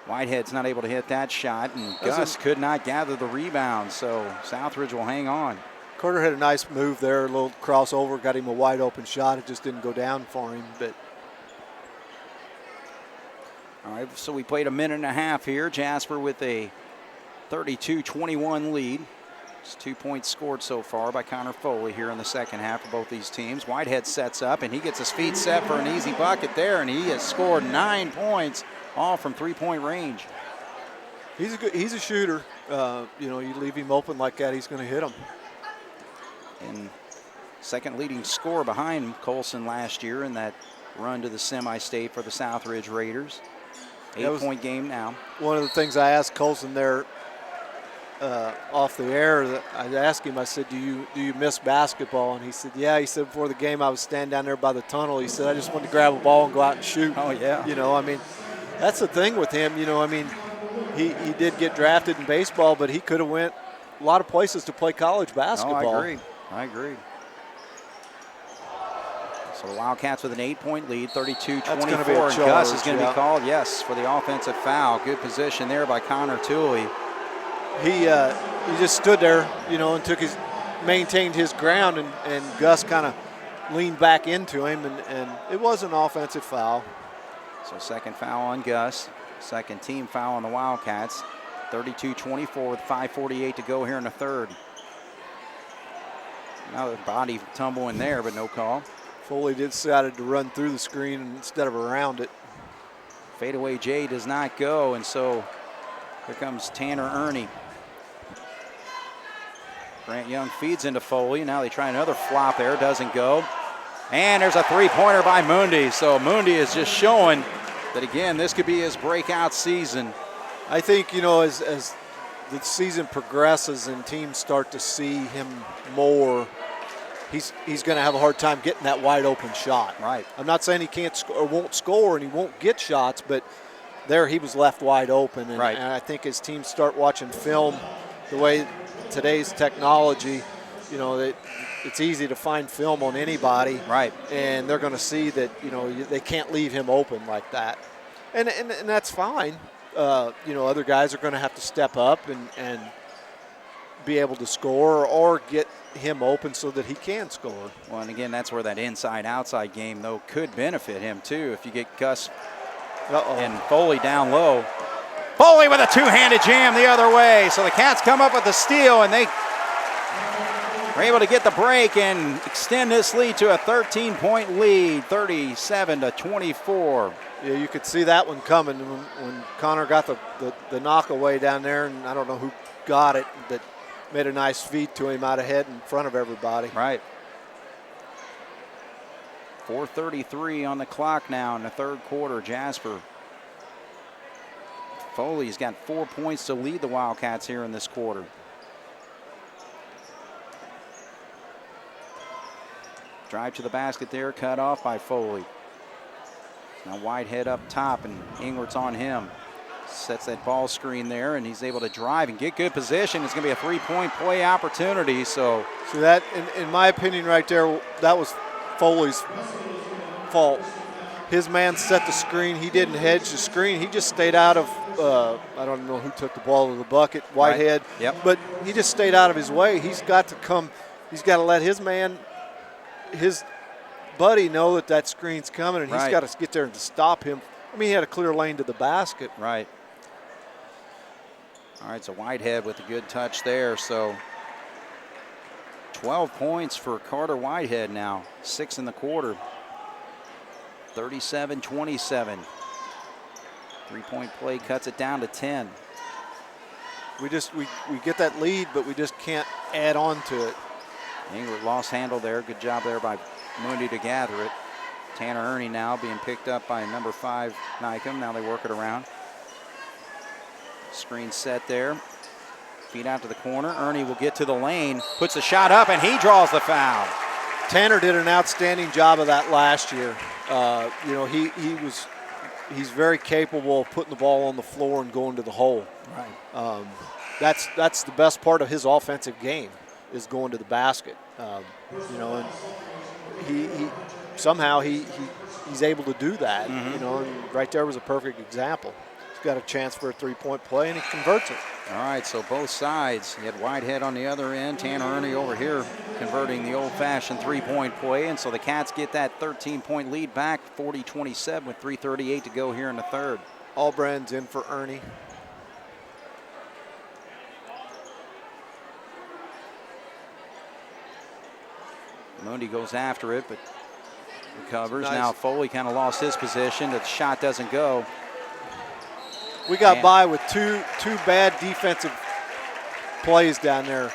Whitehead's not able to hit that shot, and Gus could not gather the rebound, so Southridge will hang on. Carter had a nice move there, a little crossover, got him a wide open shot. It just didn't go down for him. But all right, so we played a minute and a half here. Jasper with a 32-21 lead. It's 2 points scored so far by Connor Foley here in the second half for both these teams. Whitehead sets up, and he gets his feet set for an easy bucket there, and he has scored 9 points, all from three-point range. He's a shooter. You know, you leave him open like that, he's going to hit him. And second leading scorer behind Colson last year in that run to the semi-state for the Southridge Raiders. 8-point game now. One of the things I asked Colson there off the air, I asked him, I said, do you miss basketball? And he said, yeah. He said, before the game I was standing down there by the tunnel. He said, I just wanted to grab a ball and go out and shoot. Oh, yeah. You know, I mean, that's the thing with him. You know, I mean, he did get drafted in baseball, but he could have went a lot of places to play college basketball. Oh, I agree. So the Wildcats with an 8-point lead, 32-24, and Gus is going to be called, yes, for the offensive foul. Good position there by Connor Tooley. He just stood there, you know, and maintained his ground, and Gus kind of leaned back into him, and it was an offensive foul. So second foul on Gus, second team foul on the Wildcats. 32-24 with 5:48 to go here in the third. Now the body tumbling there, but no call. Foley decided to run through the screen instead of around it. Fadeaway J does not go, and so here comes Tanner Ernie. Grant Young feeds into Foley. Now they try another flop there, doesn't go. And there's a three-pointer by Mundi. So Mundi is just showing that, again, this could be his breakout season. I think, you know, as the season progresses and teams start to see him more, he's going to have a hard time getting that wide open shot. Right. I'm not saying he can't or won't score and he won't get shots, but there he was left wide open. And, right. And I think as teams start watching film, the way today's technology, you know, it's easy to find film on anybody. Right. And they're going to see that, you know, they can't leave him open like that. And that's fine. You know, other guys are going to have to step up and be able to score or get him open so that he can score. Well, and again, that's where that inside-outside game, though, could benefit him, too, if you get Gus and Foley down low. Foley with a two-handed jam the other way. So the Cats come up with the steal, and they are able to get the break and extend this lead to a 13-point lead, 37-24. Yeah, you could see that one coming when Connor got the knockaway down there, and I don't know who got it, that made a nice feed to him out ahead in front of everybody. Right. 4:33 on the clock now in the third quarter. Jasper. Foley's got 4 points to lead the Wildcats here in this quarter. Drive to the basket there, cut off by Foley. Now Whitehead up top, and Ingwert's on him. Sets that ball screen there, and he's able to drive and get good position. It's going to be a three-point play opportunity. So that, in my opinion right there, that was Foley's fault. His man set the screen. He didn't hedge the screen. He just stayed out of, I don't know who took the ball to the bucket, Whitehead. Right. Yep. But he just stayed out of his way. He's got to come, he's got to let his man, his buddy know that that screen's coming, and he's got to get there and to stop him. I mean, he had a clear lane to the basket. Right. All right, so Whitehead with a good touch there. So 12 points for Carter Whitehead now, 6 in the quarter. 37-27. Three-point play cuts it down to 10. We get that lead, but we just can't add on to it. Ingwert lost handle there. Good job there by Mundy to gather it. Tanner Ernie now being picked up by number 5, Nykum. Now they work it around. Screen set there. Feed out to the corner. Ernie will get to the lane, puts the shot up, and he draws the foul. Tanner did an outstanding job of that last year. You know, he's very capable of putting the ball on the floor and going to the hole. Right. That's the best part of his offensive game, is going to the basket. You know, and he somehow he's able to do that. Mm-hmm. You know, and right there was a perfect example. He's got a chance for a three-point play, and he converts it. All right, so both sides. You had Whitehead on the other end, Tanner Ernie over here converting the old-fashioned three-point play, and so the Cats get that 13-point lead back, 40-27 with 3:38 to go here in the third. Albrand's in for Ernie. Mundy goes after it, but recovers. Nice. Now Foley kind of lost his position. The shot doesn't go. We got by with two bad defensive plays down there.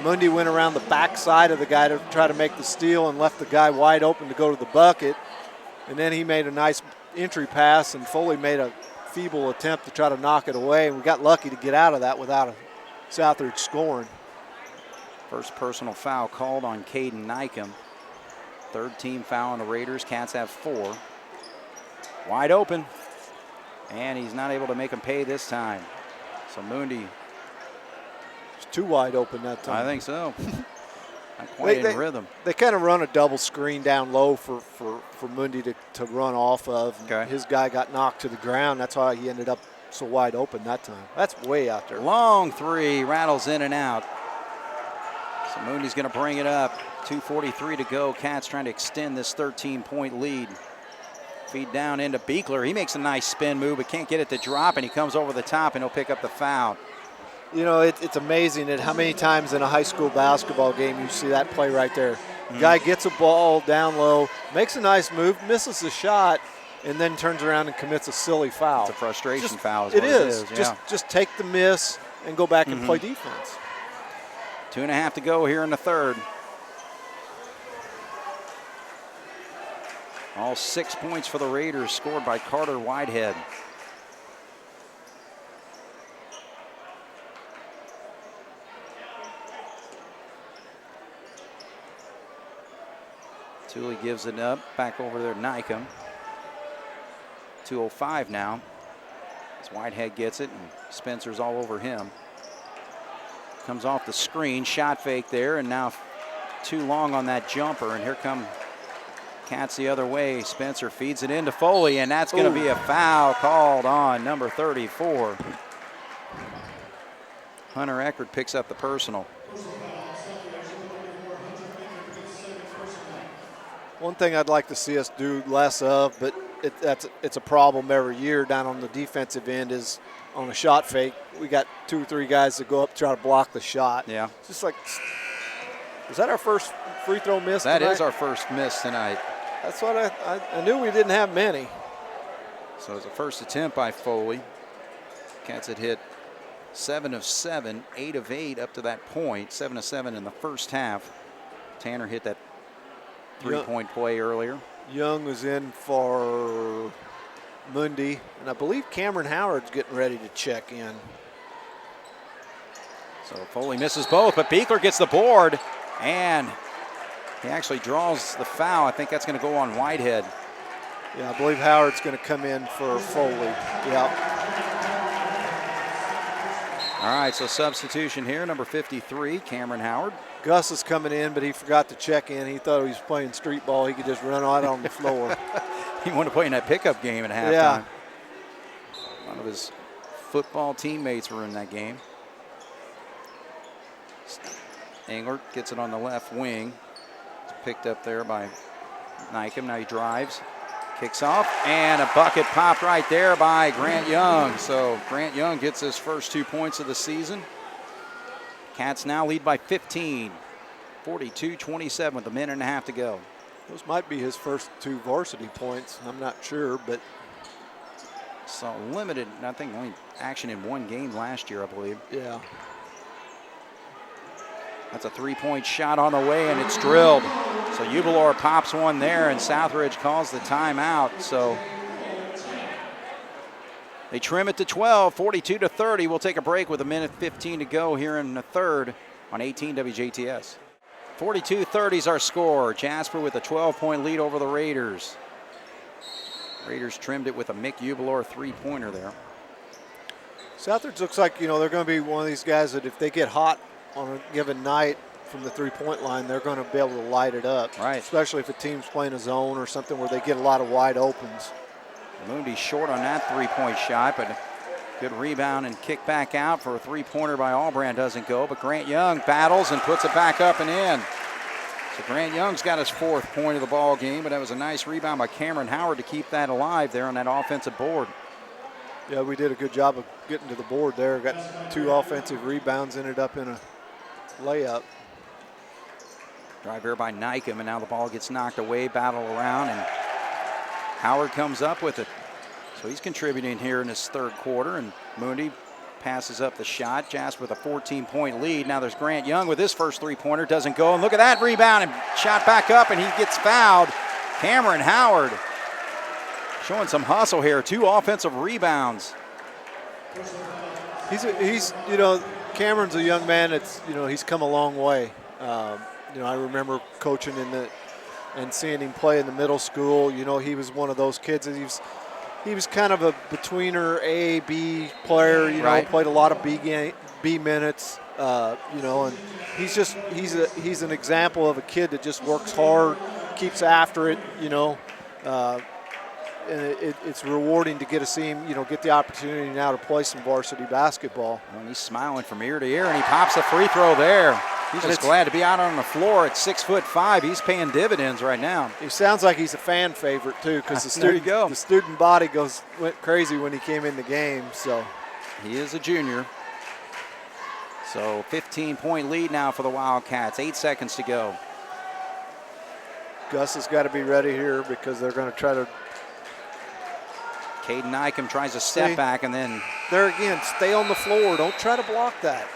Mundy went around the backside of the guy to try to make the steal and left the guy wide open to go to the bucket. And then he made a nice entry pass, and Foley made a feeble attempt to try to knock it away. And we got lucky to get out of that without a Southridge scoring. First personal foul called on Caden Nykum. Third team foul on the Raiders. Cats have 4. Wide open. And he's not able to make him pay this time. So Mundy. It's too wide open that time. I think so. Not quite in rhythm. They kind of run a double screen down low for Mundy to run off of. Okay. His guy got knocked to the ground. That's why he ended up so wide open that time. That's way out there. Long three, rattles in and out. So Mundy's going to bring it up. 2:43 to go. Cats trying to extend this 13-point lead. Feed down into Beekler. He makes a nice spin move, but can't get it to drop, and he comes over the top, and he'll pick up the foul. You know, it's amazing at how many times in a high school basketball game you see that play right there. Mm-hmm. Guy gets a ball down low, makes a nice move, misses the shot, and then turns around and commits a silly foul. It's a frustration foul. It is. Yeah. Just take the miss and go back and play defense. 2.5 to go here in the third. All 6 points for the Raiders scored by Carter Whitehead. Thule gives it up, back over there, Nykum. 2:05 now. As Whitehead gets it, and Spencer's all over him. Comes off the screen, shot fake there, and now too long on that jumper, and here come Cats the other way. Spencer feeds it into Foley, and that's going to be a foul called on number 34. Hunter Eckert picks up the personal. One thing I'd like to see us do less of, but it's a problem every year down on the defensive end, is on a shot fake. We got 2 or 3 guys that go up to try to block the shot. Yeah. It's just like, is that our first free throw miss That tonight? is our first miss tonight. That's what I knew we didn't have many. So it's a first attempt by Foley. Cats had hit 7 of 7, 8 of 8 up to that point. 7 of 7 in the first half. Tanner hit that three-point play earlier. Young was in for Mundy, and I believe Cameron Howard's getting ready to check in. So Foley misses both, but Beekler gets the board, and He actually draws the foul. I think that's going to go on Whitehead. Yeah, I believe Howard's going to come in for Foley. Yeah. All right, so substitution here, number 53, Cameron Howard. Gus is coming in, but he forgot to check in. He thought he was playing street ball. He could just run out on the floor. He wanted to play in that pickup game at halftime. Yeah. One of his football teammates were in that game. Englert gets it on the left wing. It's picked up there by Nykem. Now he drives, kicks off, and a bucket popped right there by Grant Young. So Grant Young gets his first 2 points of the season. Cats now lead by 15, 42-27 with a minute and a half to go. Those might be his first 2 varsity points. I'm not sure, but so limited, I think only action in 1 game last year, I believe. Yeah. That's a 3-point shot on the way, and it's drilled. So Ubalor pops one there, and Southridge calls the timeout. So they trim it to 12, 42-30. We'll take a break with a minute 15 to go here in the third on 18 WJTS. 42-30 is our score. Jasper with a 12-point lead over the Raiders. Raiders trimmed it with a Mick Ubalor 3-pointer there. Southridge looks like, they're going to be one of these guys that if they get hot on a given night from the 3-point line, they're going to be able to light it up. Right. Especially if a team's playing a zone or something where they get a lot of wide opens. Moondy short on that 3-point shot, but good rebound and kick back out for a 3-pointer by Albrand doesn't go, but Grant Young battles and puts it back up and in. So Grant Young's got his 4th point of the ball game, but that was a nice rebound by Cameron Howard to keep that alive there on that offensive board. Yeah, we did a good job of getting to the board there. Got 2 offensive rebounds, ended up in a layup. Drive here by Nykem, and now the ball gets knocked away, battle around, and Howard comes up with it. So he's contributing here in this 3rd quarter, and Moondy passes up the shot. Jasper with a 14-point lead. Now there's Grant Young with his first 3-pointer. Doesn't go, and look at that rebound, and shot back up, and he gets fouled. Cameron Howard showing some hustle here. 2 offensive rebounds. He's Cameron's a young man that's, he's come a long way. I remember coaching and seeing him play in the middle school. He was one of those kids that he was kind of a betweener A, B player, right. Played a lot of B minutes, and he's an example of a kid that just works hard, keeps after it, and it's rewarding to get to see him, get the opportunity now to play some varsity basketball. And he's smiling from ear to ear, and he pops a free throw there. He's just glad to be out on the floor at 6'5". He's paying dividends right now. He sounds like he's a fan favorite too, because the student body went crazy when he came in the game. So he is a junior. So 15-point lead now for the Wildcats. 8 seconds to go. Gus has got to be ready here because they're going to try to. Caden Nykem tries a step back, and then there again, stay on the floor. Don't try to block that.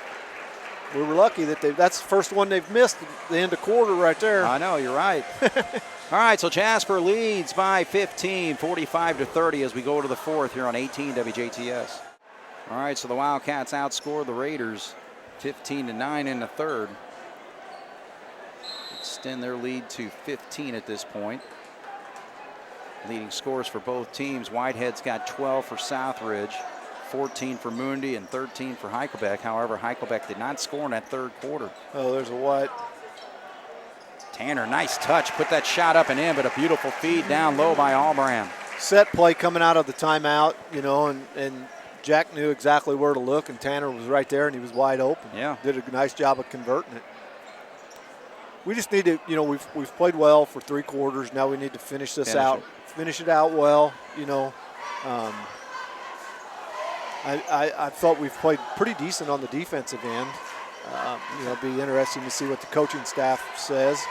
We were lucky that that's the first one they've missed at the end of quarter right there. I know, you're right. All right, so Jasper leads by 15, 45-30 as we go to the 4th here on 18 WJTS. All right, so the Wildcats outscore the Raiders 15-9 in the 3rd. Extend their lead to 15 at this point. Leading scores for both teams. Whitehead's got 12 for Southridge, 14 for Moondy, and 13 for Heikelbeck. However, Heikelbeck did not score in that 3rd quarter. Oh, there's a what? Tanner, nice touch. Put that shot up and in, but a beautiful feed down low by Albrand. Set play coming out of the timeout, and Jack knew exactly where to look, and Tanner was right there, and he was wide open. Yeah. Did a nice job of converting it. We just need to, we've played well for 3 quarters. Now we need to finish this out. Finish it out well, I thought we've played pretty decent on the defensive end. It'll be interesting to see what the coaching staff says.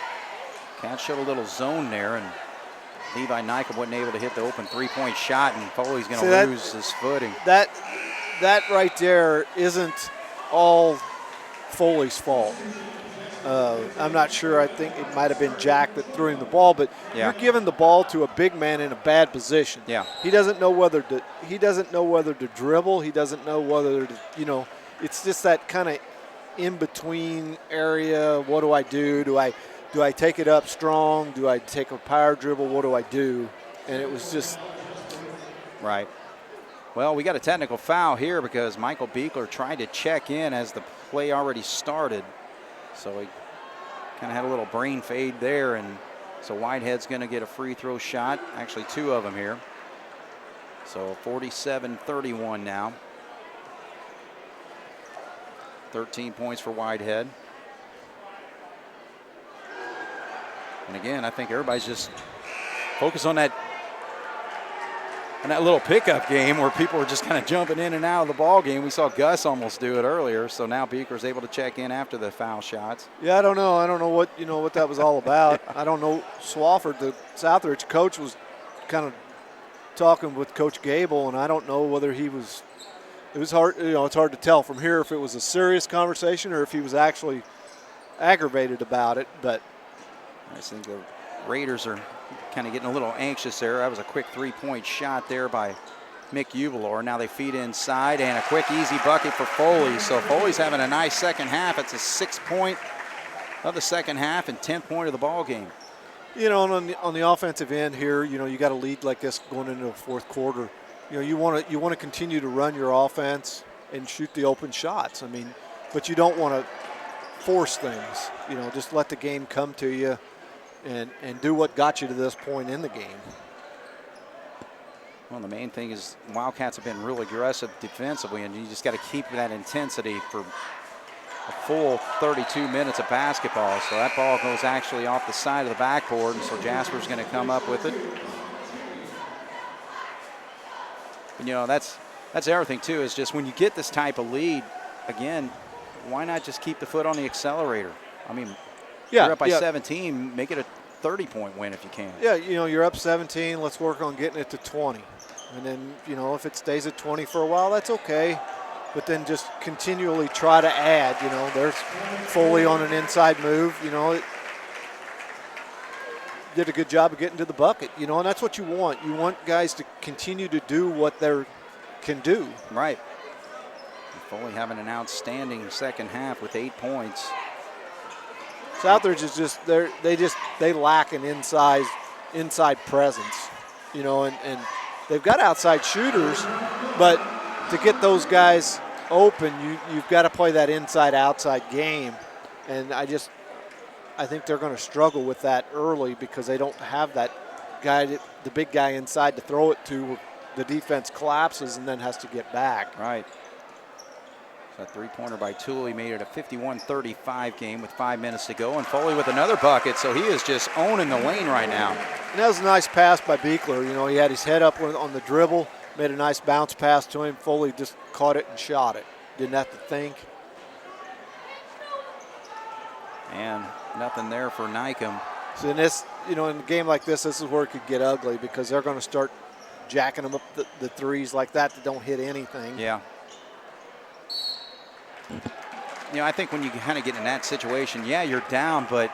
Cats showed a little zone there, and Levi Nykem wasn't able to hit the open 3-point shot, and Foley's going to lose his footing. That right there isn't all Foley's fault. I'm not sure. I think it might have been Jack that threw him the ball, but you're giving the ball to a big man in a bad position. Yeah. He doesn't know whether to dribble. He doesn't know whether to, it's just that kind of in between area. What do I do? Do do I take it up strong? Do I take a power dribble? What do I do? And it was just right. Well, we got a technical foul here because Michael Beekler tried to check in as the play already started. So he kind of had a little brain fade there, and so Whitehead's going to get a free throw shot. Actually, 2 of them here. So 47-31 now. 13 points for Whitehead. And again, I think everybody's just focused on that little pickup game where people were just kind of jumping in and out of the ball game. We saw Gus almost do it earlier, so now Beeker's able to check in after the foul shots. Yeah, I don't know. I don't know what that was all about. I don't know. Swafford, the Southridge coach, was kind of talking with Coach Gable, and I don't know whether he was. It was hard. It's hard to tell from here if it was a serious conversation or if he was actually aggravated about it. But I think the Raiders are kind of getting a little anxious there. That was a quick 3-point shot there by Mick Uvalor. Now they feed inside, and a quick, easy bucket for Foley. So Foley's having a nice second half. It's a 6th point of the second half and 10th point of the ball game. On the offensive end here, you got a lead like this going into the fourth quarter. You want to continue to run your offense and shoot the open shots. I mean, but you don't want to force things. Just let the game come to you. And do what got you to this point in the game. Well, the main thing is Wildcats have been really aggressive defensively, and you just got to keep that intensity for a full 32 minutes of basketball. So that ball goes actually off the side of the backboard, and so Jasper's going to come up with it. And, that's everything, too, is just when you get this type of lead, again, why not just keep the foot on the accelerator? I mean, you're up by 17, make it a 30-point win if you can. Yeah, you're up 17. Let's work on getting it to 20. And then, if it stays at 20 for a while, that's okay. But then just continually try to add. There's Foley on an inside move. Did a good job of getting to the bucket. And that's what you want. You want guys to continue to do what they can do. Right. Foley having an outstanding second half with 8 points. Southridge is just they lack an inside presence, and they've got outside shooters, but to get those guys open, you've got to play that inside-outside game, and I think they're going to struggle with that early because they don't have that guy, the big guy inside to throw it to. The defense collapses and then has to get back. Right. A 3-pointer by Tooley made it a 51-35 game with 5 minutes to go, and Foley with another bucket, so he is just owning the lane right now. And that was a nice pass by Beekler. He had his head up on the dribble, made a nice bounce pass to him. Foley just caught it and shot it. Didn't have to think. And nothing there for Nycomb. So in this, in a game like this is where it could get ugly because they're going to start jacking them up the threes like that don't hit anything. Yeah. I think when you kind of get in that situation, you're down, but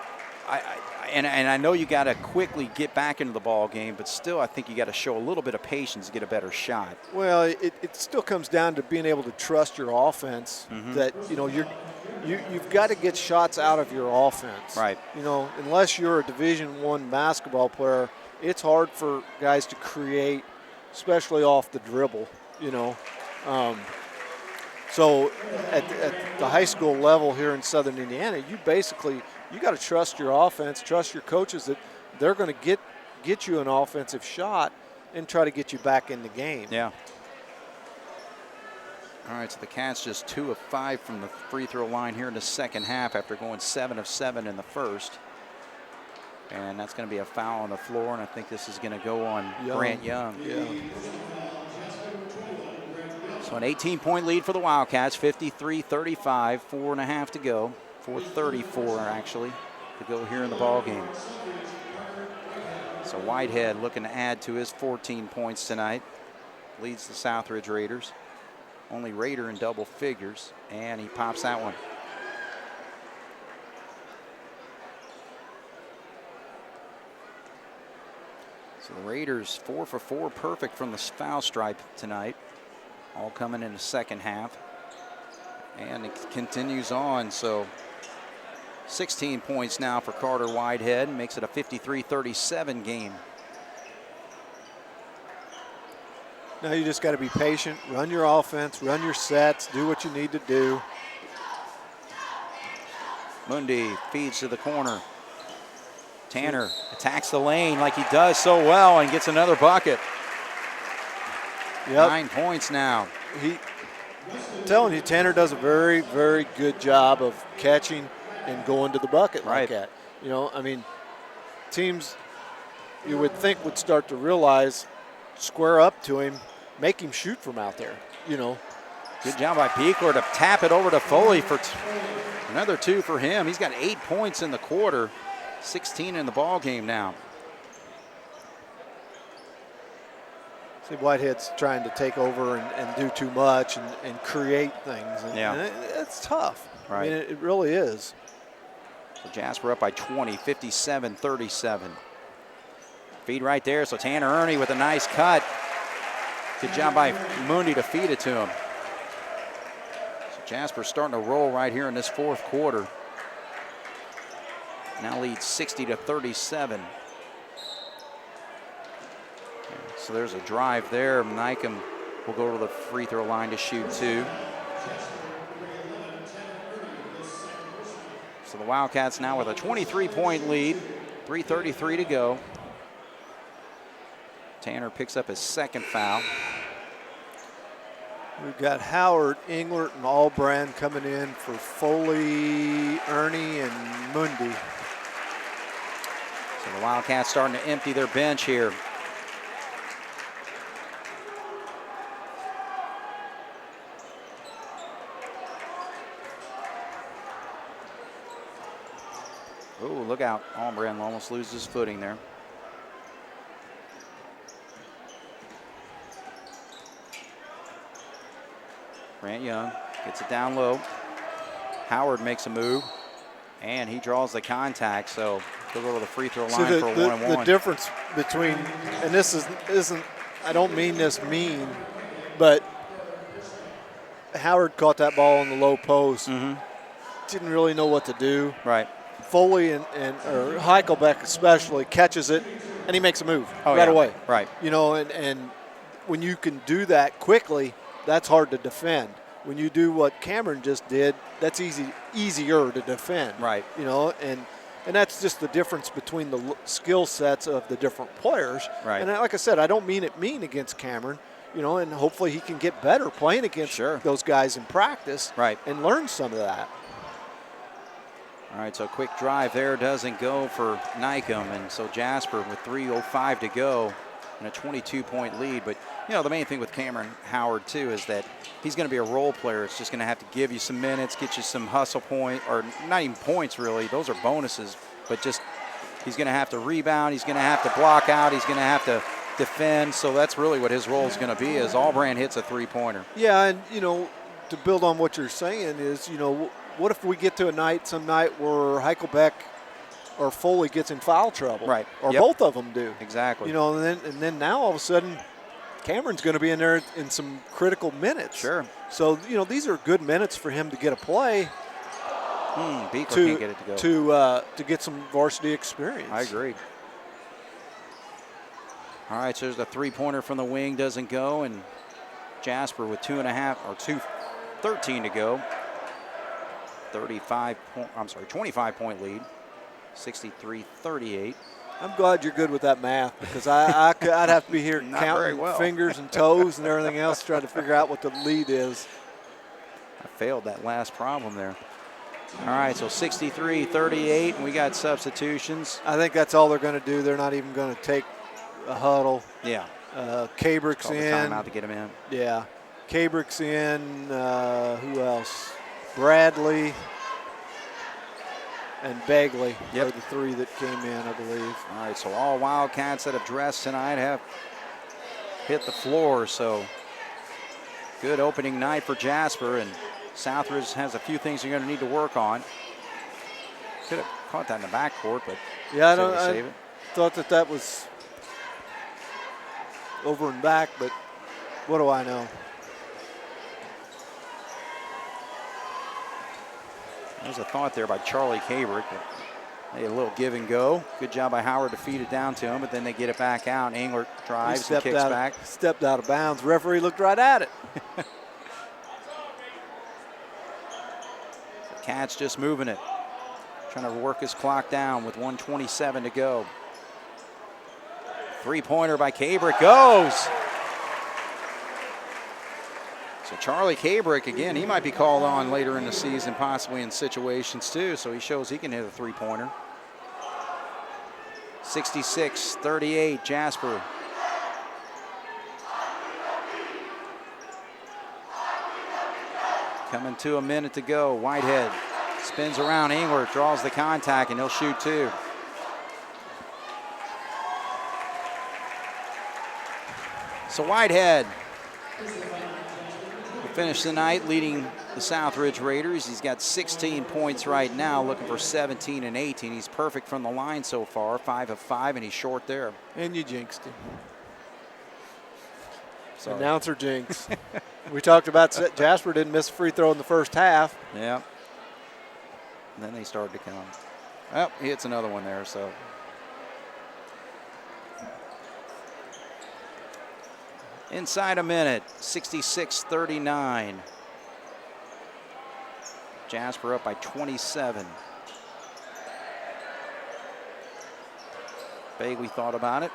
I know you got to quickly get back into the ball game, but still I think you got to show a little bit of patience to get a better shot. Well, it still comes down to being able to trust your offense. That you've got to get shots out of your offense. Right. Unless you're a Division I basketball player, it's hard for guys to create, especially off the dribble. So at the high school level here in Southern Indiana, you got to trust your offense, trust your coaches that they're going to get you an offensive shot and try to get you back in the game. Yeah. All right, so the Cats just 2 of 5 from the free throw line here in the second half after going 7 of 7 in the first. And that's going to be a foul on the floor, and I think this is going to go on Grant Young. Yeah. So an 18-point lead for the Wildcats, 53-35, 4.5 to go, 4:34 actually to go here in the ball game. So Whitehead looking to add to his 14 points tonight, leads the Southridge Raiders. Only Raider in double figures, and he pops that one. So the Raiders 4 for 4, perfect from the foul stripe tonight. All coming in the second half. And it continues on, so 16 points now for Carter Whitehead, makes it a 53-37 game. Now you just got to be patient, run your offense, run your sets, do what you need to do. Mundy feeds to the corner. Tanner attacks the lane like he does so well and gets another bucket. Yep. 9 points now. I'm telling you, Tanner does a very, very good job of catching and going to the bucket like that. You know, I mean, teams you would think would start to realize, square up to him, make him shoot from out there, you know. Good job by Piekler to tap it over to Foley for another 2 for him. He's got 8 points in the quarter, 16 in the ball game now. See, Whitehead's trying to take over and do too much and create things. And it's tough. Right. I mean, it really is. So Jasper up by 20, 57-37. Feed right there, so Tanner Ernie with a nice cut. Good job by Mundy to feed it to him. So Jasper's starting to roll right here in this fourth quarter. Now leads 60-37. So there's a drive there. Nykum will go to the free throw line to shoot 2. So the Wildcats now with a 23-point lead, 3:33 to go. Tanner picks up his second foul. We've got Howard, Englert, and Allbrand coming in for Foley, Ernie, and Mundy. So the Wildcats starting to empty their bench here. Oh, look out. Allbrand almost loses his footing there. Grant Young gets it down low. Howard makes a move, and he draws the contact, so he'll go to the free throw line for a 1-and-1. The difference between, and this isn't, I don't mean this mean, but Howard caught that ball on the low post. Didn't really know what to do. Right. Foley or Heichelbeck especially catches it, and he makes a move right away. Right. You know, and when you can do that quickly, that's hard to defend. When you do what Cameron just did, that's easier to defend. Right. You know, and that's just the difference between the skill sets of the different players. Right. And like I said, I don't mean it mean against Cameron, you know, and hopefully he can get better playing against those guys in practice. Right. And learn some of that. All right, so quick drive there doesn't go for Nykum, and so Jasper with 3:05 to go and a 22-point lead. But, you know, the main thing with Cameron Howard, too, is that he's going to be a role player. It's just going to have to give you some minutes, get you some hustle point, or not even points, really. Those are bonuses, but just he's going to have to rebound. He's going to have to block out. He's going to have to defend. So that's really what his role is going to be, as Allbrand hits a three-pointer. Yeah, and, you know, to build on what you're saying is, you know, what if we get to some night where Heichelbeck or Foley gets in foul trouble? Right. Or both of them do. Exactly. You know, and then now all of a sudden Cameron's going to be in there in some critical minutes. Sure. So, you know, these are good minutes for him to get a play. Beaker can't get it to go. To get some varsity experience. I agree. All right, so there's a three-pointer from the wing, doesn't go, and Jasper with 2:13 to go. 25-point lead, 63-38. I'm glad you're good with that math, because I'd have to be here counting fingers and toes and everything else trying to figure out what the lead is. I failed that last problem there. All right, so 63-38, and we got substitutions. I think that's all they're going to do. They're not even going to take a huddle. Yeah. Cabrick's in. Timeout to get him in. Yeah. Cabrick's in. Who else? Bradley and Bagley are the three that came in, I believe. All right, so all Wildcats that have dressed tonight have hit the floor, so good opening night for Jasper, and Southridge has a few things they're going to need to work on. Could have caught that in the backcourt, but yeah, I thought that was over and back, but what do I know? There's a thought there by Charlie Cabrick. They had a little give and go. Good job by Howard to feed it down to him, but then they get it back out. Englert drives and kicks back. Stepped out of bounds. Referee looked right at it. Cats just moving it. Trying to work his clock down with 1:27 to go. Three-pointer by Cabrick goes. So Charlie Cabrick, again, he might be called on later in the season, possibly in situations too, so he shows he can hit a three-pointer. 66-38, Jasper. Coming to a minute to go. Whitehead spins around. Englert draws the contact, and he'll shoot two. So Whitehead will finish the night leading the Southridge Raiders. He's got 16 points right now, looking for 17 and 18. He's perfect from the line so far, 5 of 5, and he's short there. And you jinxed him. Sorry. Announcer jinx. We talked about Jasper didn't miss a free throw in the first half. Yeah. And then they started to come. Well, he hits another one there, so. Inside a minute, 66-39. Jasper up by 27. Bagley thought about it.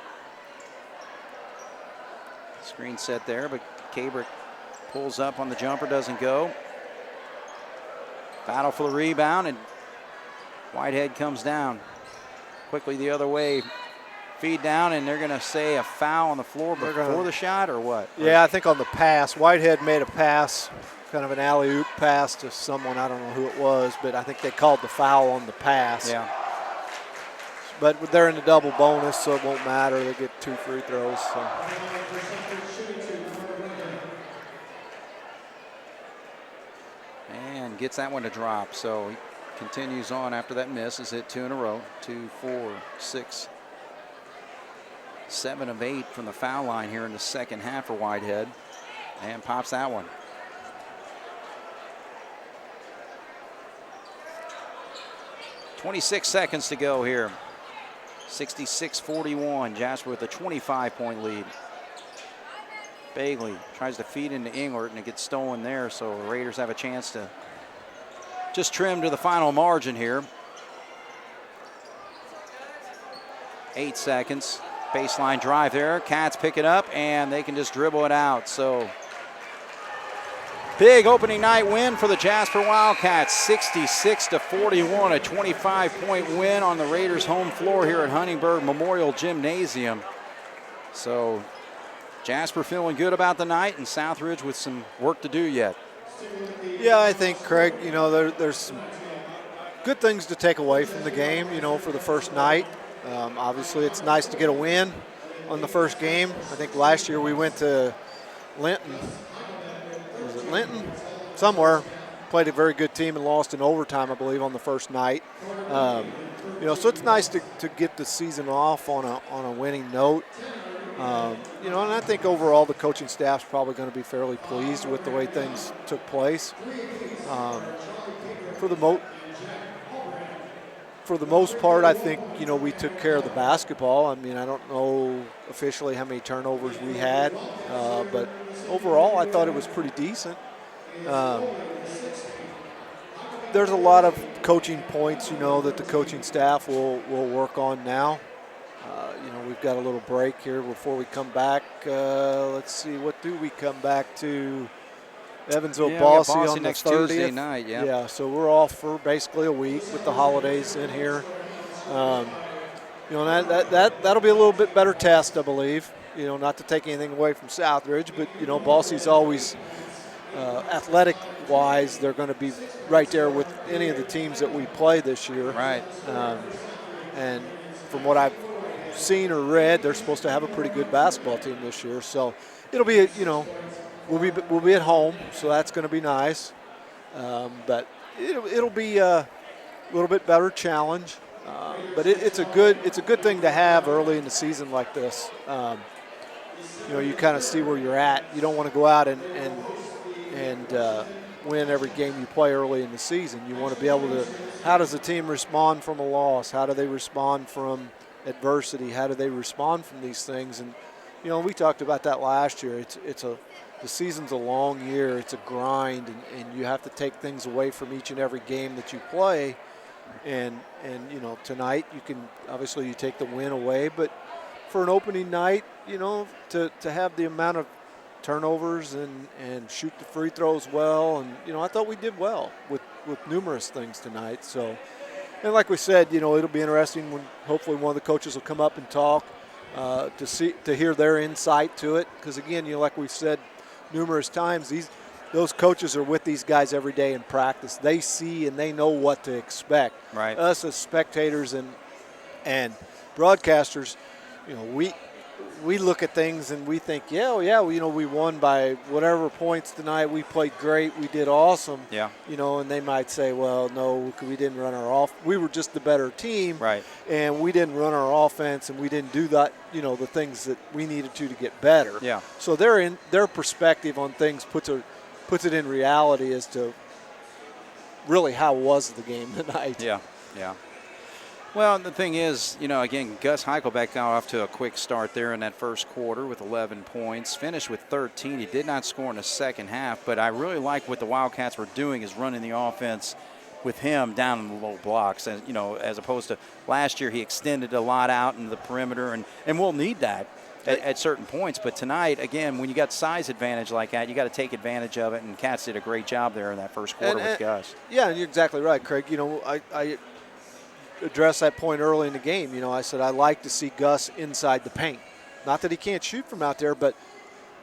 Screen set there, but Cabrick pulls up on the jumper, doesn't go. Battle for the rebound, and Whitehead comes down. Quickly the other way. Feed down, and they're going to say a foul on the floor before the shot, or what? Yeah, I think on the pass. Whitehead made a pass, kind of an alley-oop pass to someone. I don't know who it was, but I think they called the foul on the pass. Yeah. But they're in the double bonus, so it won't matter. They get 2 free throws. So. And gets that one to drop, so he continues on after that miss. Has hit 2 in a row. 2, 4, 6, 7 of 8 from the foul line here in the second half for Whitehead, and pops that one. .26 seconds to go here. 66-41. Jasper with a 25-point lead. Bagley tries to feed into Englert, and it gets stolen there, so the Raiders have a chance to just trim to the final margin here. 8 seconds. Baseline drive there. Cats pick it up, and they can just dribble it out. So big opening night win for the Jasper Wildcats, 66-41, a 25-point win on the Raiders' home floor here at Huntingburg Memorial Gymnasium. So Jasper feeling good about the night, and Southridge with some work to do yet. Yeah, I think, Craig, you know, there's some good things to take away from the game, you know, for the first night. Obviously, it's nice to get a win on the first game. I think last year we went to Linton. Was it Linton? Somewhere. Played a very good team and lost in overtime, I believe, on the first night. You know, so it's nice to get the season off on a winning note. You know, and I think overall the coaching staff's probably going to be fairly pleased with the way things took place. For the most part, I think, you know, we took care of the basketball. I mean, I don't know officially how many turnovers we had, but overall I thought it was pretty decent. There's a lot of coaching points, you know, that the coaching staff will work on now. You know, we've got a little break here before we come back. Let's see, what do we come back to? Evansville, Bossy on the next 30th. Tuesday night, yeah. Yeah, so we're off for basically a week with the holidays in here. You know, that'll be a little bit better test, I believe. You know, not to take anything away from Southridge, but, you know, Bossy's always, athletic-wise, they're going to be right there with any of the teams that we play this year. Right. And from what I've seen or read, they're supposed to have a pretty good basketball team this year. So it'll be, you know, we'll be at home, so that's going to be nice. But it'll be a little bit better challenge. But it's a good thing to have early in the season like this. You know, you kind of see where you're at. You don't want to go out and win every game you play early in the season. You want to be able to, how does the team respond from a loss? How do they respond from adversity? How do they respond from these things? And, we talked about that last year. The season's a long year. It's a grind, and you have to take things away from each and every game that you play. And tonight you take the win away, but for an opening night, to have the amount of turnovers and shoot the free throws well, and I thought we did well with numerous things tonight. So, and like we said, it'll be interesting when hopefully one of the coaches will come up and talk to hear their insight to it, because again, like we've said numerous times, those coaches are with these guys every day in practice. They see and they know what to expect. Right. Us as spectators and broadcasters, we look at things and we think, we won by whatever points tonight. We played great. We did awesome. Yeah. And they might say, well, no, we didn't run our off. We were just the better team. Right. And we didn't run our offense, and we didn't do that, the things that we needed to get better. Yeah. So their perspective on things puts it in reality as to really how was the game tonight. Yeah. Yeah. Well, the thing is, again, Gus Heichelbeck got off to a quick start there in that first quarter with 11 points, finished with 13. He did not score in the second half, but I really like what the Wildcats were doing is running the offense with him down in the low blocks. And, as opposed to last year, he extended a lot out into the perimeter, and we'll need that at certain points. But tonight, again, when you got size advantage like that, you got to take advantage of it, and Cats did a great job there in that first quarter with Gus. Yeah, and you're exactly right, Craig. I addressed that point early in the game. I said I like to see Gus inside the paint. Not that he can't shoot from out there, but